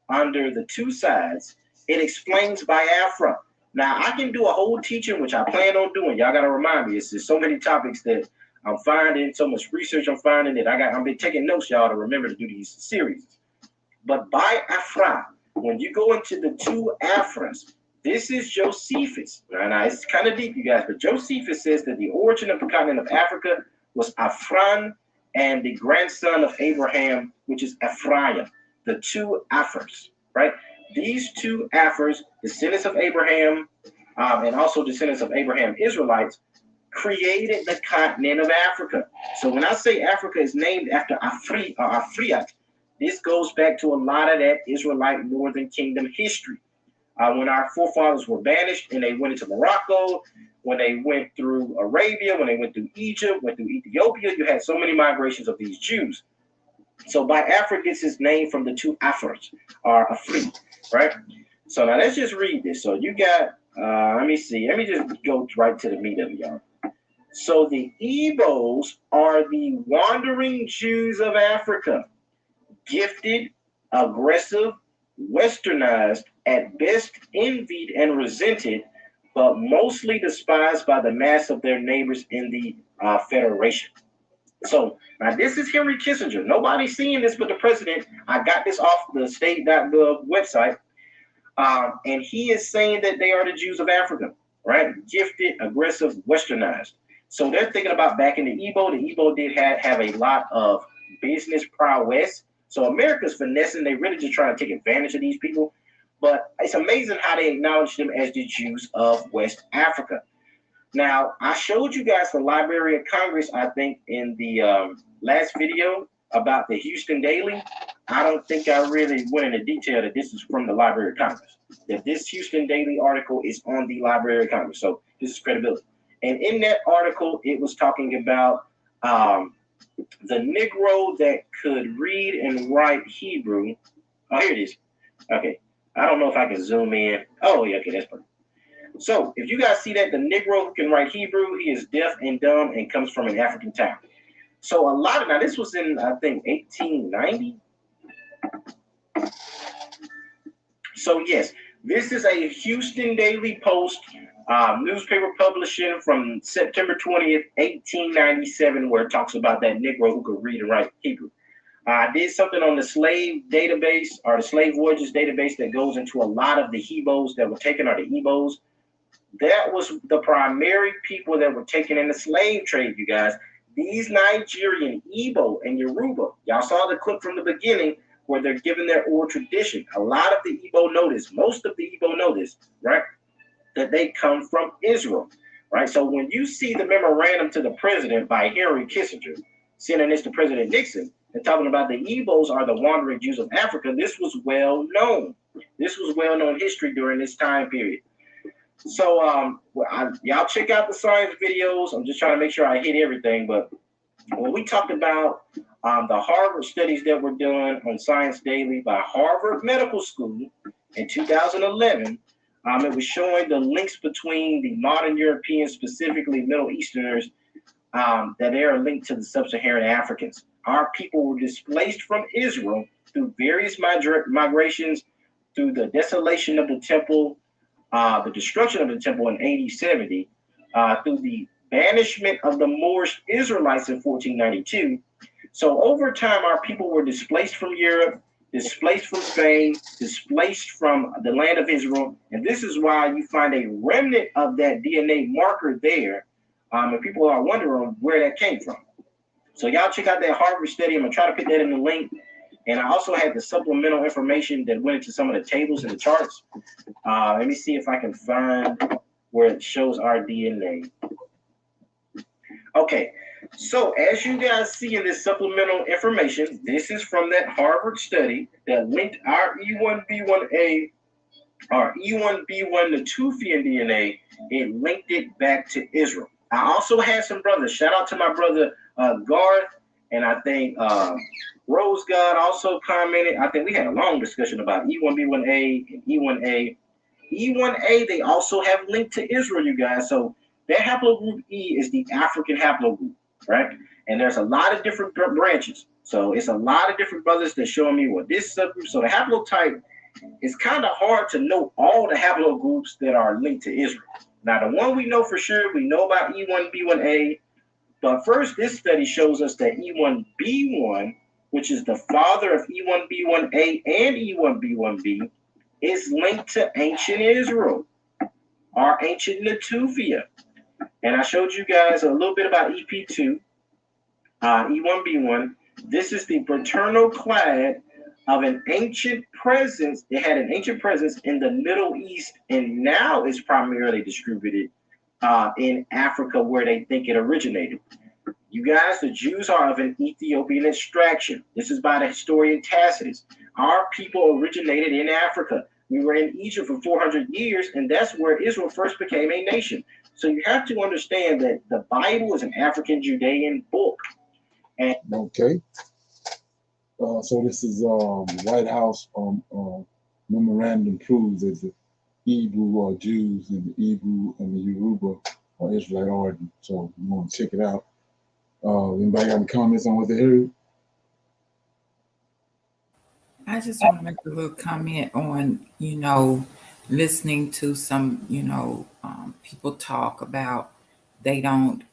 Under the two sides, it explains Biafra. Now, I can do a whole teaching, which I plan on doing. Y'all got to remind me. It's just so many topics that I'm finding, so much research I'm finding that I've been taking notes, y'all, to remember to do these series. But Biafra, when you go into the two Afras, this is Josephus. Now, it's kind of deep, you guys, but Josephus says that the origin of the continent of Africa was Afran and the grandson of Abraham, which is Ephraim, the two Afars, right? These two Afars, descendants of Abraham, and also descendants of Abraham Israelites, created the continent of Africa. So when I say Africa is named after Afriat, this goes back to a lot of that Israelite Northern Kingdom history. When our forefathers were banished and they went into Morocco, when they went through Arabia, when they went through Egypt, went through Ethiopia, you had so many migrations of these Jews. So Biafra gets its name from the two Afars, or Afri, right? So now let's just read this. So you got, let me see. Let me just go right to the meat of it, y'all. So the Igbos are the wandering Jews of Africa, gifted, aggressive, westernized, at best envied and resented, but mostly despised by the mass of their neighbors in the Federation. So now this is Henry Kissinger. Nobody's seeing this but the president. I got this off the state.gov website. And he is saying that they are the Jews of Africa, right? Gifted, aggressive, westernized. So they're thinking about back in the Igbo. The Igbo did have a lot of business prowess. So America's finessing. They really just trying to take advantage of these people. But it's amazing how they acknowledge them as the Jews of West Africa. Now, I showed you guys the Library of Congress, I think, in the last video about the Houston Daily. I don't think I really went into detail that this is from the Library of Congress. That this Houston Daily article is on the Library of Congress. So this is credibility. And in that article, it was talking about the Negro that could read and write Hebrew. Oh, here it is. Okay. I don't know if I can zoom in. Oh, yeah, okay, that's perfect. So if you guys see that, the Negro who can write Hebrew, he is deaf and dumb and comes from an African town. So a lot of, now this was in, I think, 1890. So yes, this is a Houston Daily Post newspaper publishing from September 20th, 1897, where it talks about that Negro who could read and write Hebrew. I did something on the slave database, or the slave voyages database, that goes into a lot of the Hebos that were taken, or the Ebos. That was the primary people that were taken in the slave trade, you guys. These Nigerian, Igbo, and Yoruba, y'all saw the clip from the beginning where they're giving their oral tradition. A lot of the Igbo know this, most of the Igbo know this, right? That they come from Israel, right? So when you see the memorandum to the president by Henry Kissinger, sending this to President Nixon, and talking about the Igbos are the wandering Jews of Africa, this was well known. This was well known history during this time period. So y'all check out the science videos. I'm just trying to make sure I hit everything. But when we talked about the Harvard studies that were done on Science Daily by Harvard Medical School in 2011, it was showing the links between the modern Europeans, specifically Middle Easterners, that they are linked to the sub-Saharan Africans. Our people were displaced from Israel through various migrations, through the desolation of the temple, the destruction of the temple in AD 70, through the banishment of the Moorish Israelites in 1492. So over time, our people were displaced from Europe, displaced from Spain, displaced from the land of Israel. And this is why you find a remnant of that DNA marker there. And people are wondering where that came from. So y'all check out that Harvard study. I'm going to try to put that in the link. And I also had the supplemental information that went into some of the tables and the charts. Let me see if I can find where it shows our DNA. Okay, so as you guys see in this supplemental information, this is from that Harvard study that linked our E1B1A, our E1B1 Natufian DNA. It linked it back to Israel. I also had some brothers. Shout out to my brother Garth, and I think Rose God also commented. I think we had a long discussion about E1B1A and E1A. E1A, they also have linked to Israel, you guys. So that haplogroup E is the African haplogroup, right? And there's a lot of different branches. So it's a lot of different brothers that showing me what this subgroup. So the haplotype, it's kind of hard to know all the haplogroups that are linked to Israel. Now, the one we know for sure, we know about E1B1A. But first, this study shows us that E1B1, which is the father of E1B1A and E1B1B, is linked to ancient Israel, or ancient Netufia. And I showed you guys a little bit about EP2, E1B1. This is the paternal clade of an ancient presence. It had an ancient presence in the Middle East, and now is primarily distributed in Africa, where they think it originated. You guys, the Jews are of an Ethiopian extraction. This is by the historian Tacitus. Our people originated in Africa. We were in Egypt for 400 years, and that's where Israel first became a nation. So you have to understand that the Bible is an African Judean book. And
okay. So this is White House memorandum proves that the Hebrew are Jews and the Hebrew and the Yoruba are Israelite origin. So you want to check it out. Anybody got any comments on what they heard?
I just want to make a little comment on, listening to some, people talk about they don't,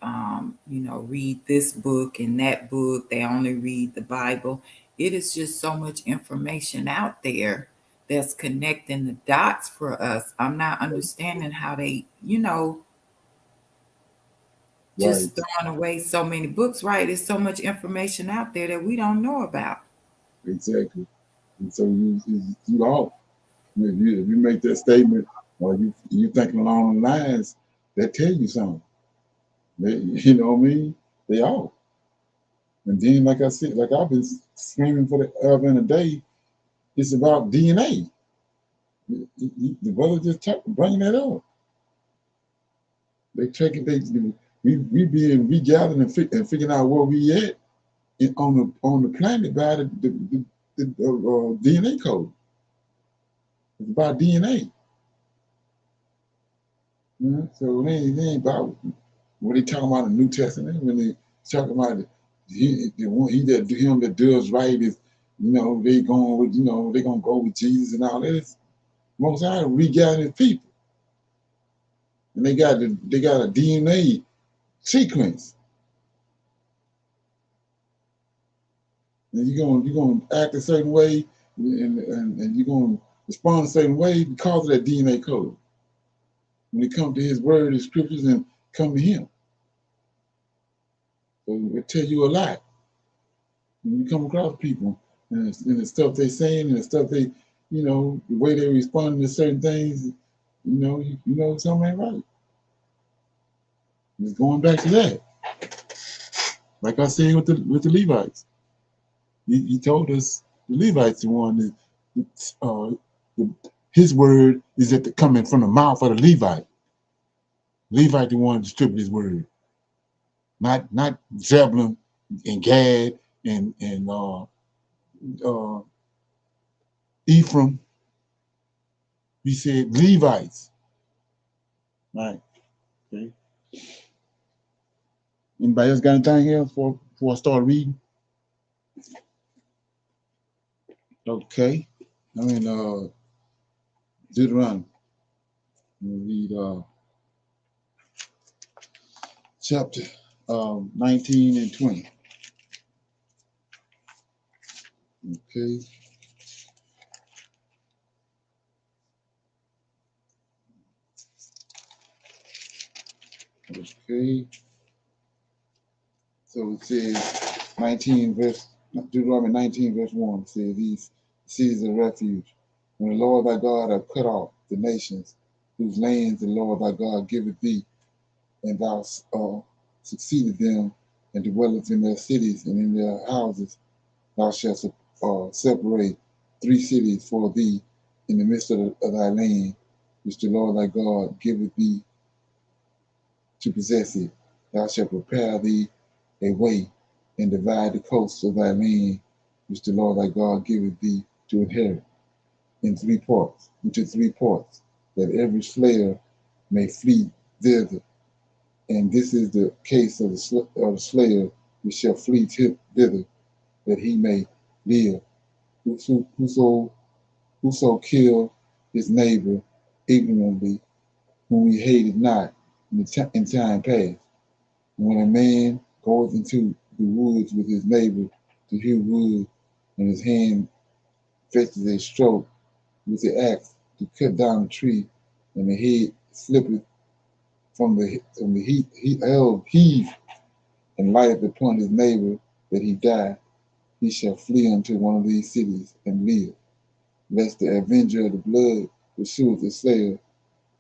read this book and that book. They only read the Bible. It is just so much information out there that's connecting the dots for us. I'm not understanding how they, just throwing away so many books, right? There's so much information out there that we don't know about.
Exactly. And so you off. If you make that statement or you thinking along the lines, that tell you something. You know what I mean? They off. And then, like I said, like I've been screaming for the other in a day, it's about DNA. The brother just bringing that up. They checking, we gathering and figuring out where we at on the planet by the DNA code. It's about DNA. So it ain't about what they talking about in the New Testament. When they talking about he that him that does right is, they going with, they gonna go with Jesus and all this. Most High regathering his people, and they got a DNA sequence. And you're gonna act a certain way, and you're gonna respond a certain way because of that DNA code. When it comes to His Word, His Scriptures, and come to Him, so it tell you a lot. When you come across people and the stuff they saying and the stuff they, the way they respond to certain things, you know something ain't right. It's going back to that. Like I said with the Levites, he told us the Levites the one that his word is coming from the mouth of the Levite. Levite the one to distribute his word, not Zebulun and Gad and Ephraim. He said Levites. Right. Okay. Anybody else got anything else before I start reading? Okay. I'm in Deuteronomy. I'm gonna read chapter 19 and 20. Okay. Okay. So it says Deuteronomy 19 verse 1 says these cities of refuge. When the Lord thy God hath cut off the nations whose lands the Lord thy God giveth thee, and thou succeeded them and dwellest in their cities and in their houses, thou shalt separate 3 cities for thee in the midst of thy land, which the Lord thy God giveth thee to possess it. Thou shalt prepare thee a way and divide the coasts of thy land, which the Lord thy God giveth thee to inherit, into 3 parts, that every slayer may flee thither. And this is the case of the slayer which shall flee thither, that he may live. Whoso kill his neighbor ignorantly, whom he hated not in time past. When a man goes into the woods with his neighbor to hew wood, and his hand fetches a stroke with the axe to cut down a tree, and the head slippeth from the heave, and lighteth upon his neighbor that he die, he shall flee unto one of these cities and live, lest the avenger of the blood pursueth the slayer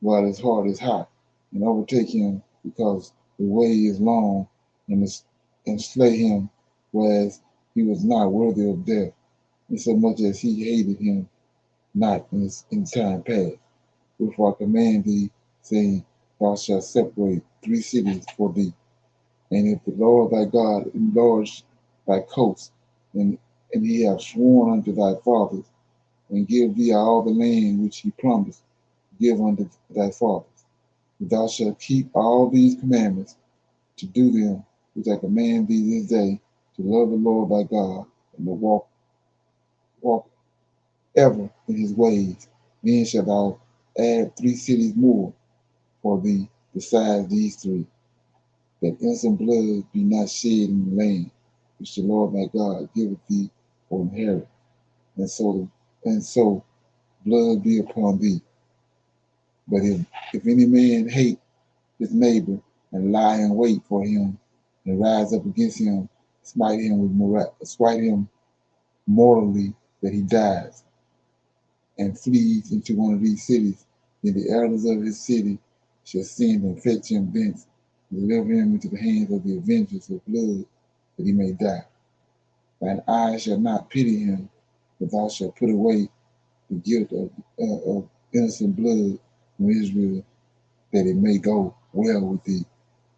while his heart is hot, and overtake him, because the way is long, and slay him, whereas he was not worthy of death, insomuch as he hated him not in time past. Wherefore I command thee, saying, thou shalt separate 3 cities for thee. And if the Lord thy God enlarge thy coast, and he have sworn unto thy fathers, and give thee all the land which he promised, give unto thy fathers. If thou shalt keep all these commandments to do them, which I command thee this day, to love the Lord thy God, and to walk ever in his ways, then shalt thou add 3 cities more for thee besides these 3, that innocent blood be not shed in the land, which the Lord thy God giveth thee for inherit. And so blood be upon thee. But if any man hate his neighbor and lie in wait for him and rise up against him, smite him mortally that he dies, and flees into one of these cities, then the elders of his city shall send and fetch him thence, and deliver him into the hands of the avengers of blood, that he may die. Thine eye shall not pity him, but thou shalt put away the guilt of innocent blood from Israel, that it may go well with thee.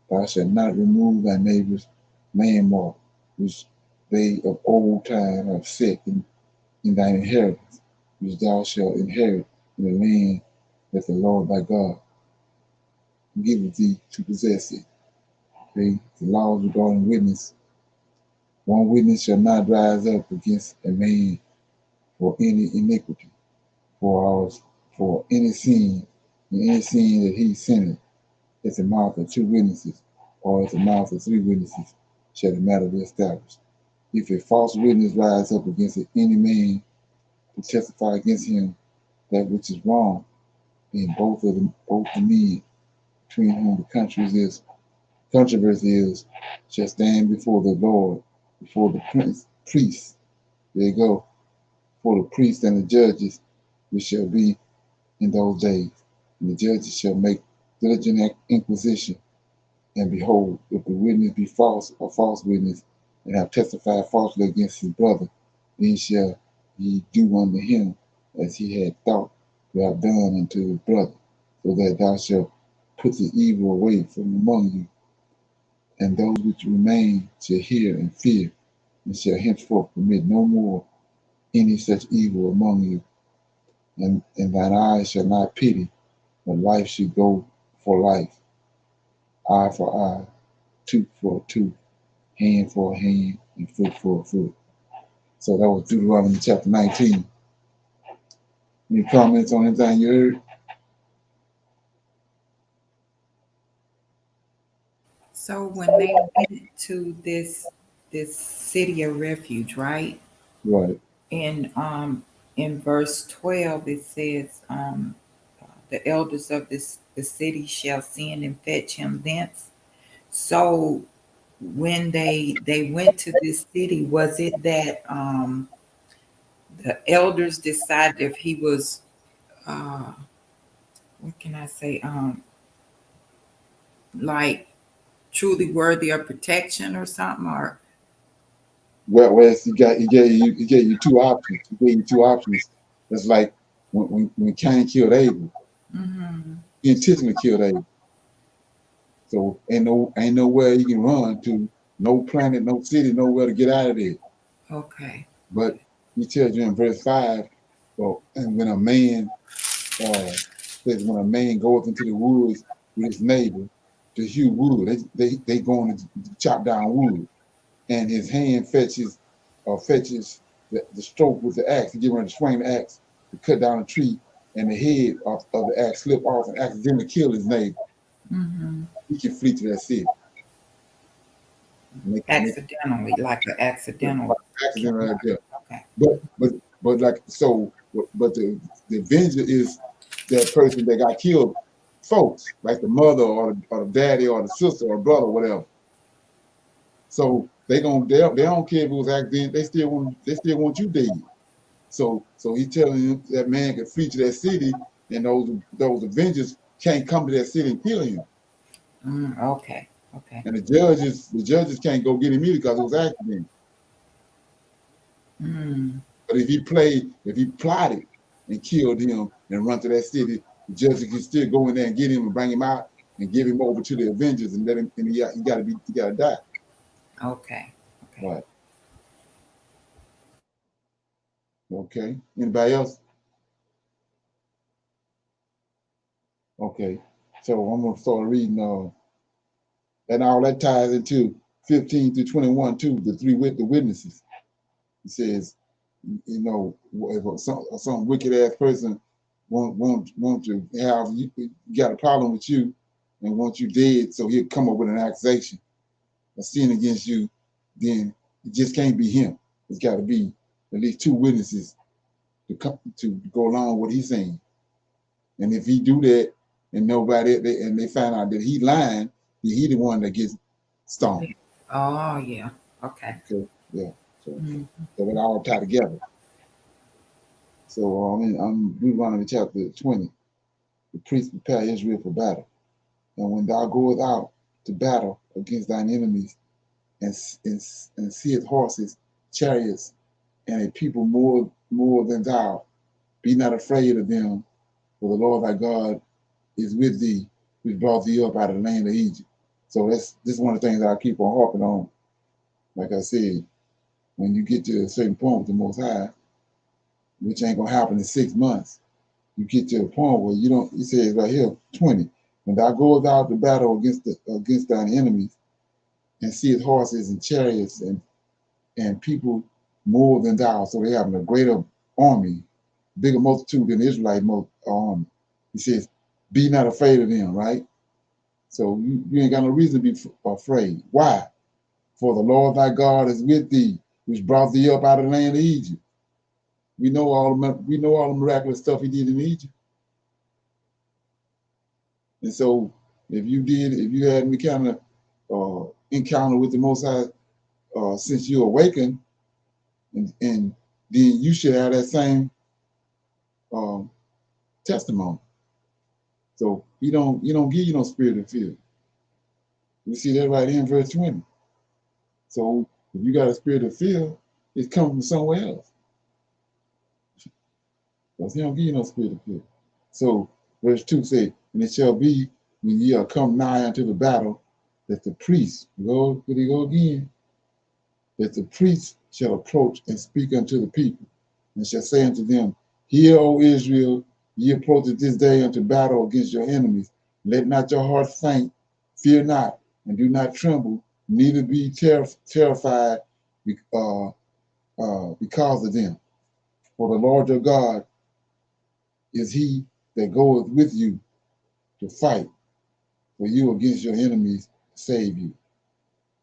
Thou shalt not remove thy neighbor's landmark, which they of old time have set in thine inheritance, which thou shalt inherit in the land that the Lord thy God giveth thee to possess it. Okay? The laws regarding witness. One witness shall not rise up against a man for any iniquity, for any sin, and any sin that he sinneth, at the mouth of two witnesses, or at the mouth of three witnesses, shall the matter be established. If a false witness rise up against any man to testify against him that which is wrong, then both the men between whom the controversy is shall stand before the Lord, before the priests. There you go. For the priests and the judges, which shall be in those days. And the judges shall make diligent inquisition. And behold, if the witness be false or false witness, and have testified falsely against his brother, then shall ye do unto him as he had thought to have done unto his brother, so that thou shalt put the evil away from among you. And those which remain shall hear and fear, and shall henceforth permit no more any such evil among you. And thine eyes shall not pity, but life should go for life, eye for eye, tooth for a tooth, hand for a hand, and foot for a foot. So that was Deuteronomy chapter 19. Any comments on anything you heard?
So when they went to this city of refuge, right?
Right.
And in verse 12 it says, the elders of the city shall send and fetch him thence. So when they went to this city, was it that the elders decided if he was what can I say, like truly worthy of protection or something? Or
Well, he gave you two options. He gave you two options. It's like when Cain killed Abel, he intentionally killed Abel. So ain't nowhere you can run to, no planet, no city, nowhere to get out of there.
Okay.
But he tells you in verse 5, well, and when a man says when a man goes into the woods with his neighbor to hew wood, they going to chop down wood, and his hand fetches the stroke with the axe. He get ready to swing the axe to cut down a tree, and the head of the axe slip off and accidentally kill his neighbor. He can flee to that city.
Accidentally, like an accidental.
Accident right there.
Okay.
But like so, but the avenger is that person that got killed, folks, like the mother or the daddy or the sister or brother, whatever. So they don't care if it was accident. They still want you dead. So he's telling him that man can flee to that city, and those avengers can't come to that city and kill him.
Okay.
And the judges can't go get him either because it was accident. But if he plotted and killed him and run to that city, the judges can still go in there and get him and bring him out and give him over to the Avengers and let him. And he gotta die.
Okay.
Right. Okay. Anybody else? Okay. So I'm gonna start reading. And all that ties into 15 through 21 too. The witnesses. It says, if some wicked ass person want to have you got a problem with you and want you dead, so he'll come up with an accusation, a sin against you, then it just can't be him. It's got to be at least two witnesses to go along with what he's saying. And if he do that and and they find out that he lying, he the one that gets stoned.
Oh yeah. Okay.
So yeah. So it all tie together. So I'm Deuteronomy chapter 20. The priests prepare Israel for battle. And when thou goest out to battle against thine enemies and seest horses, chariots, and a people more than thou, be not afraid of them, for the Lord thy God is with thee, which brought thee up out of the land of Egypt. So this is one of the things that I keep on harping on. Like I said, when you get to a certain point with the Most High, which ain't gonna happen in 6 months, you get to a point where you don't. He says right here, 20. When thou goest out to battle against thine enemies, and seest horses and chariots and people more than thou, so they having a greater army, bigger multitude than the Israelite army. He says, be not afraid of them, right? So you ain't got no reason to be afraid. Why? For the Lord thy God is with thee, which brought thee up out of the land of Egypt. We know all the miraculous stuff he did in Egypt. And so if you had any kind of encounter with the Most High since you awakened, and then you should have that same testimony. So he don't give you no spirit of fear. We see that right in verse 20. So if you got a spirit of fear, it's coming from somewhere else. Because he don't give you no spirit of fear. So verse 2 says, and it shall be when ye are come nigh unto the battle, that the priest, here he go again, that the priest shall approach and speak unto the people, and shall say unto them, Hear, O Israel, ye approach this day unto battle against your enemies. Let not your heart faint, fear not, and do not tremble, neither be terrified because of them. For the Lord your God is he that goeth with you to fight for you against your enemies to save you.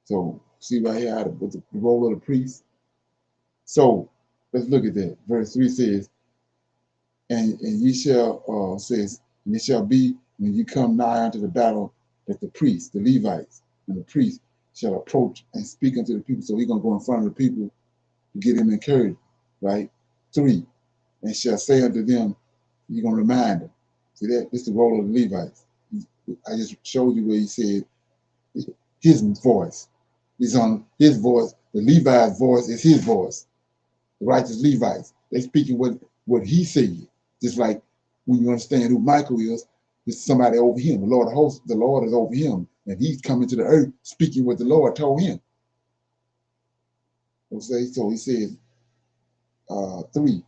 So see right here with the role of the priest. So let's look at that. Verse 3 says, and ye shall says, and it shall be when you come nigh unto the battle that the priests, the Levites, and the priests shall approach and speak unto the people. So he's gonna go in front of the people to get them encouraged, right? 3, and shall say unto them, you're gonna remind them. See that? This is the role of the Levites. I just showed you where he said his voice. He's on his voice. The Levi's voice is his voice. The righteous Levites. They speaking what he said. Just like when you understand who Michael is, it's somebody over him. The Lord of hosts, the Lord is over him. And he's coming to the earth speaking what the Lord told him. Okay, so he says, 3,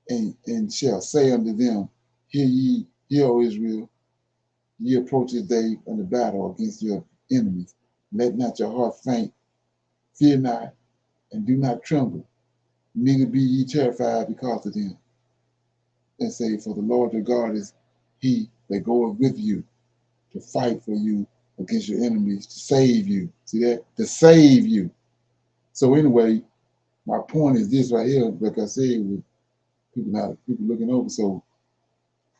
and shall say unto them, hear, O Israel, ye approach this day unto battle against your enemies. Let not your heart faint, fear not, and do not tremble, neither be ye terrified because of them. And say, for the Lord your God is he that goeth with you to fight for you against your enemies, to save you. See that? To save you. So anyway, my point is this right here, like I said, with people looking over. So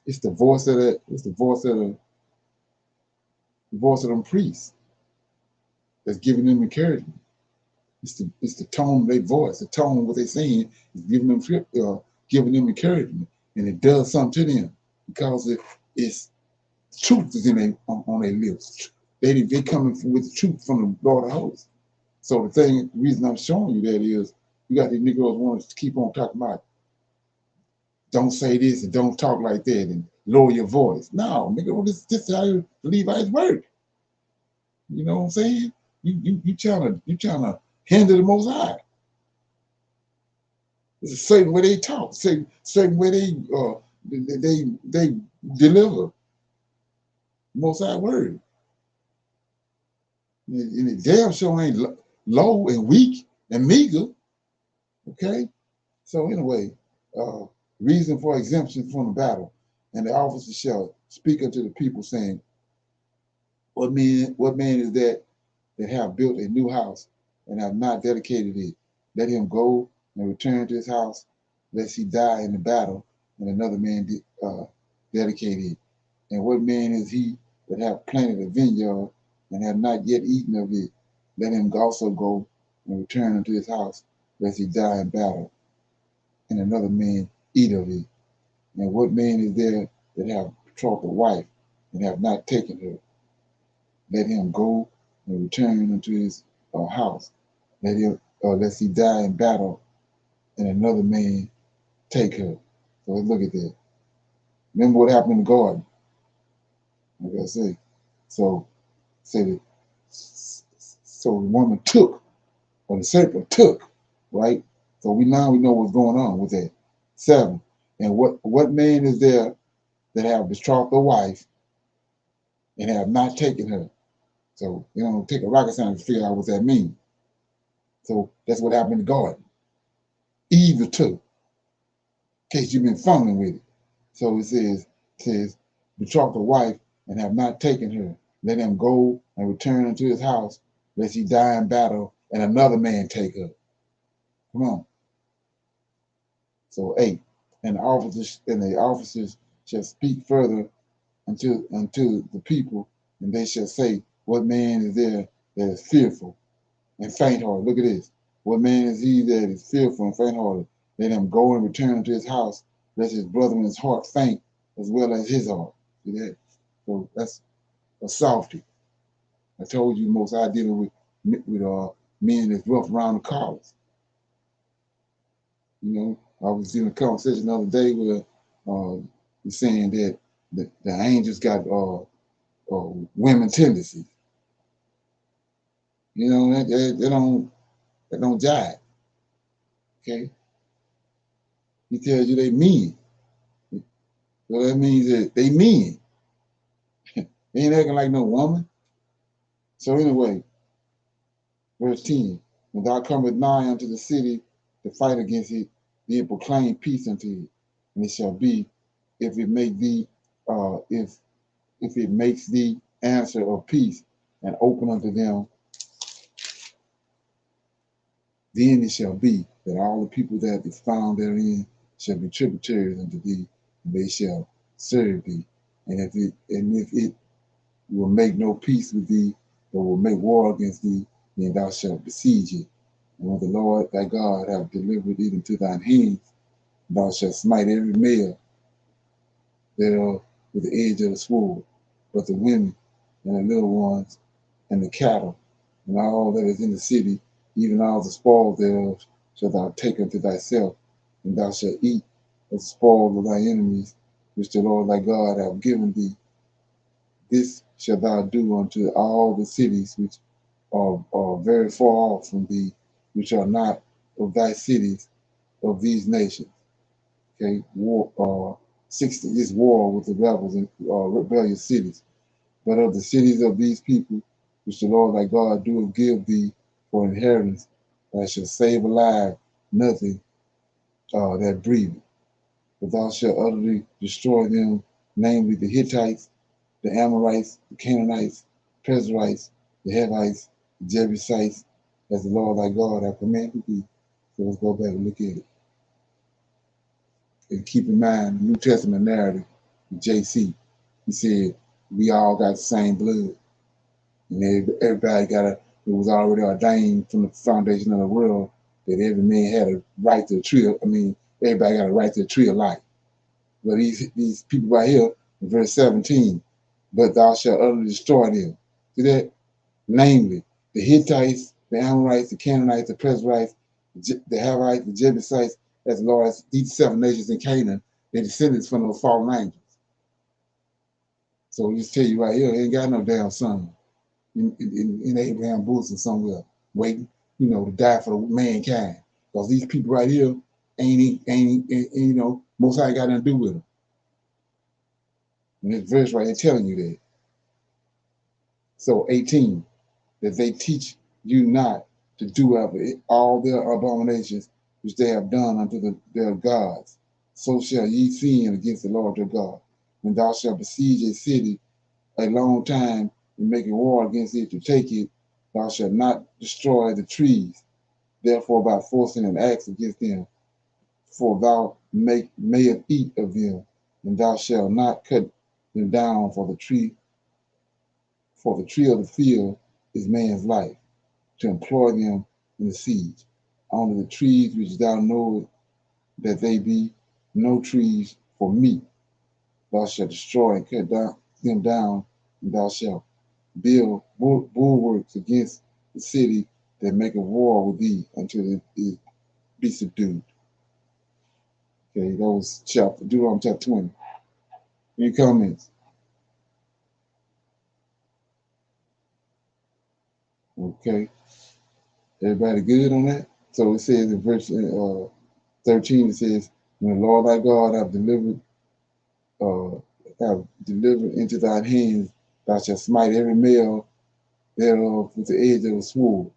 it's the voice of the voice of them priests that's giving them encouragement. It's the tone of their voice, the tone of what they're saying is giving them encouragement, and it does something to them because it's truth is on their lips. They coming with the truth from the Lord of hosts. So the reason I'm showing you that is you got these Negroes wanting to keep on talking about don't say this and don't talk like that and lower your voice. No, nigga, this is how the Levites work. You know what I'm saying? You trying to hinder the Most High. It's the same way they talk, same way they deliver Most High word. And it damn sure ain't low and weak and meager. Okay? So anyway, reason for exemption from the battle, and the officer shall speak unto the people, saying, What man is that have built a new house and have not dedicated it? Let him go and return to his house lest he die in the battle, and another man dedicate it. And what man is he that have planted a vineyard and have not yet eaten of it? Let him also go and return unto his house, lest he die in battle, and another man eat of it. And what man is there that have betrothed a wife and have not taken her? Let him go and return unto his house, lest he die in battle, and another man take her. So let's look at that. Remember what happened in the garden. Like I say, so the woman took, or the serpent took, right? So we know what's going on with that. 7. And what man is there that have betrothed a wife and have not taken her? So you don't take a rocket science to figure out what that means. So that's what happened in the garden. Eve took, in case you've been fumbling with it. So it says, betrothed a wife and have not taken her. Let him go and return unto his house, lest he die in battle, and another man take her. Come on. So 8. And the officers shall speak further unto the people, and they shall say, what man is there that is fearful and faint-hearted? Look at this. What man is he that is fearful and faint-hearted? Let him go and return unto his house, lest his brother in his heart faint, as well as his heart. See that? So that's a softy. I told you most I dealing with men that's rough around the collars. You know, I was in a conversation the other day where he's saying that the angels got women tendencies. You know, they don't jive. Okay, he tells you they mean. So that means that they mean. They ain't acting like no woman. So anyway, verse 10, when thou comest nigh unto the city to fight against it, then proclaim peace unto it. And it shall be, if it make thee, if it makes thee answer of peace and open unto them, then it shall be that all the people that is found therein shall be tributaries unto thee, and they shall serve thee. And if it will make no peace with thee, but will make war against thee, then thou shalt besiege it. And when the Lord thy God have delivered it into thine hands, thou shalt smite every male thereof with the edge of the sword, but the women and the little ones and the cattle and all that is in the city, even all the spoil thereof, shalt thou take unto thyself, and thou shalt eat of the spoil of thy enemies, which the Lord thy God hath given thee. This shalt thou do unto all the cities which are very far off from thee, which are not of thy cities of these nations. Okay, war. 60 is war with the rebels and rebellious cities. But of the cities of these people, which the Lord thy God doeth give thee for inheritance, thou shalt save alive nothing that breatheth. But thou shalt utterly destroy them, namely the Hittites, the Amorites, the Canaanites, the Perizzites, the Hivites, the Jebusites, as the Lord thy God hath commanded thee. So let's go back and look at it. And keep in mind the New Testament narrative with JC. He said, we all got the same blood. And everybody it was already ordained from the foundation of the world that every man had a right to a tree. Everybody got a right to a tree of life. But these people right here, in verse 17, but thou shalt utterly destroy them. See that? Namely, the Hittites, the Amorites, the Canaanites, the Perizzites, the Hivites, the Jebusites, as the Lord, these 7 nations in Canaan, they're descendants from those fallen angels. So we just tell you right here, ain't got no damn son in Abraham's bosom somewhere, waiting, to die for mankind. Because these people right here ain't most High got nothing to do with them. And this verse right here telling you that. So 18, that they teach you not to do all their abominations which they have done unto their gods. So shall ye sin against the Lord your God. When thou shalt besiege a city a long time and making war against it to take it, thou shalt not destroy the trees. Therefore, by forcing an axe against them, for thou mayest eat of them, and thou shalt not cut them down, for the tree of the field is man's life, to employ them in the siege. Only the trees which thou knowest that they be no trees for meat, thou shalt destroy and cut them down, and thou shalt build bulwarks against the city that maketh war with thee until it be subdued. Okay, that was Deuteronomy chapter 20. Any comments? Okay, everybody good on that? So it says in verse 13, it says, when the Lord thy God have delivered into thine hands, thou shalt smite every male thereof with the edge of a sword.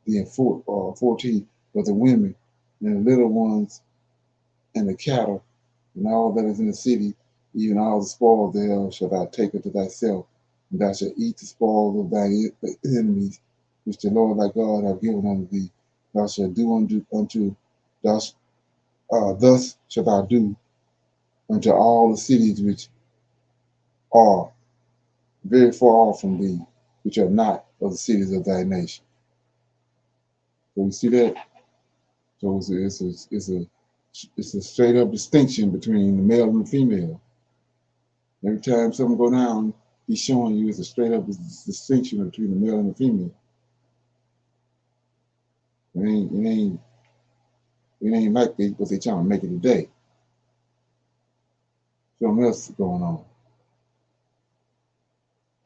Then 14, but the women and the little ones and the cattle and all that is in the city, even all the spoil thereof, shalt thou take unto thyself, and thou shalt eat the spoil of thy enemies, which the Lord thy God hath given unto thee. Thou shalt do thus shalt thou do unto all the cities which are very far off from thee, which are not of the cities of thy nation. So you see that? So it's a straight up distinction between the male and the female. Every time something go down, he's showing you it's a straight up distinction between the male and the female. It ain't like what they trying to make it today. Something else is going on.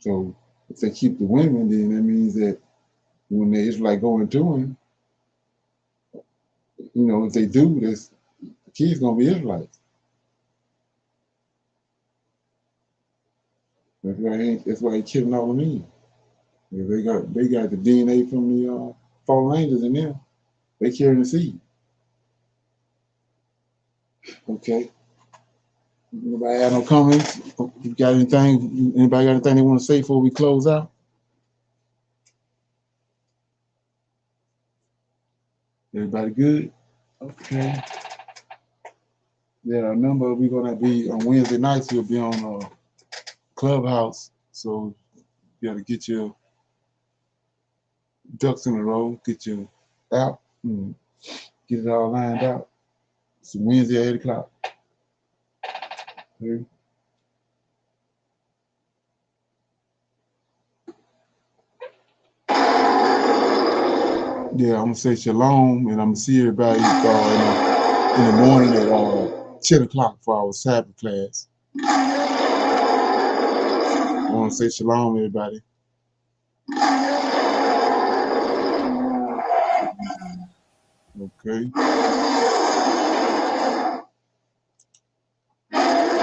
So if they keep the women, then that means that when the Israelites go into them, if they do this, the kids gonna be Israelites. That's why they killing all the men. They got the DNA from the fallen angels in them. They carrying the seed. Okay. Anybody have no comments? You got anything? Anybody got anything they want to say before we close out? Everybody good? Okay. Yeah, remember we're gonna be on Wednesday nights. We'll be on Clubhouse, so you got to get your ducks in a row, get your app, and get it all lined out. It's Wednesday at 8:00. Okay. Yeah, I'm gonna say shalom, and I'm gonna see everybody in the morning at 10 o'clock for our Sabbath class. I want to say shalom, everybody. Okay.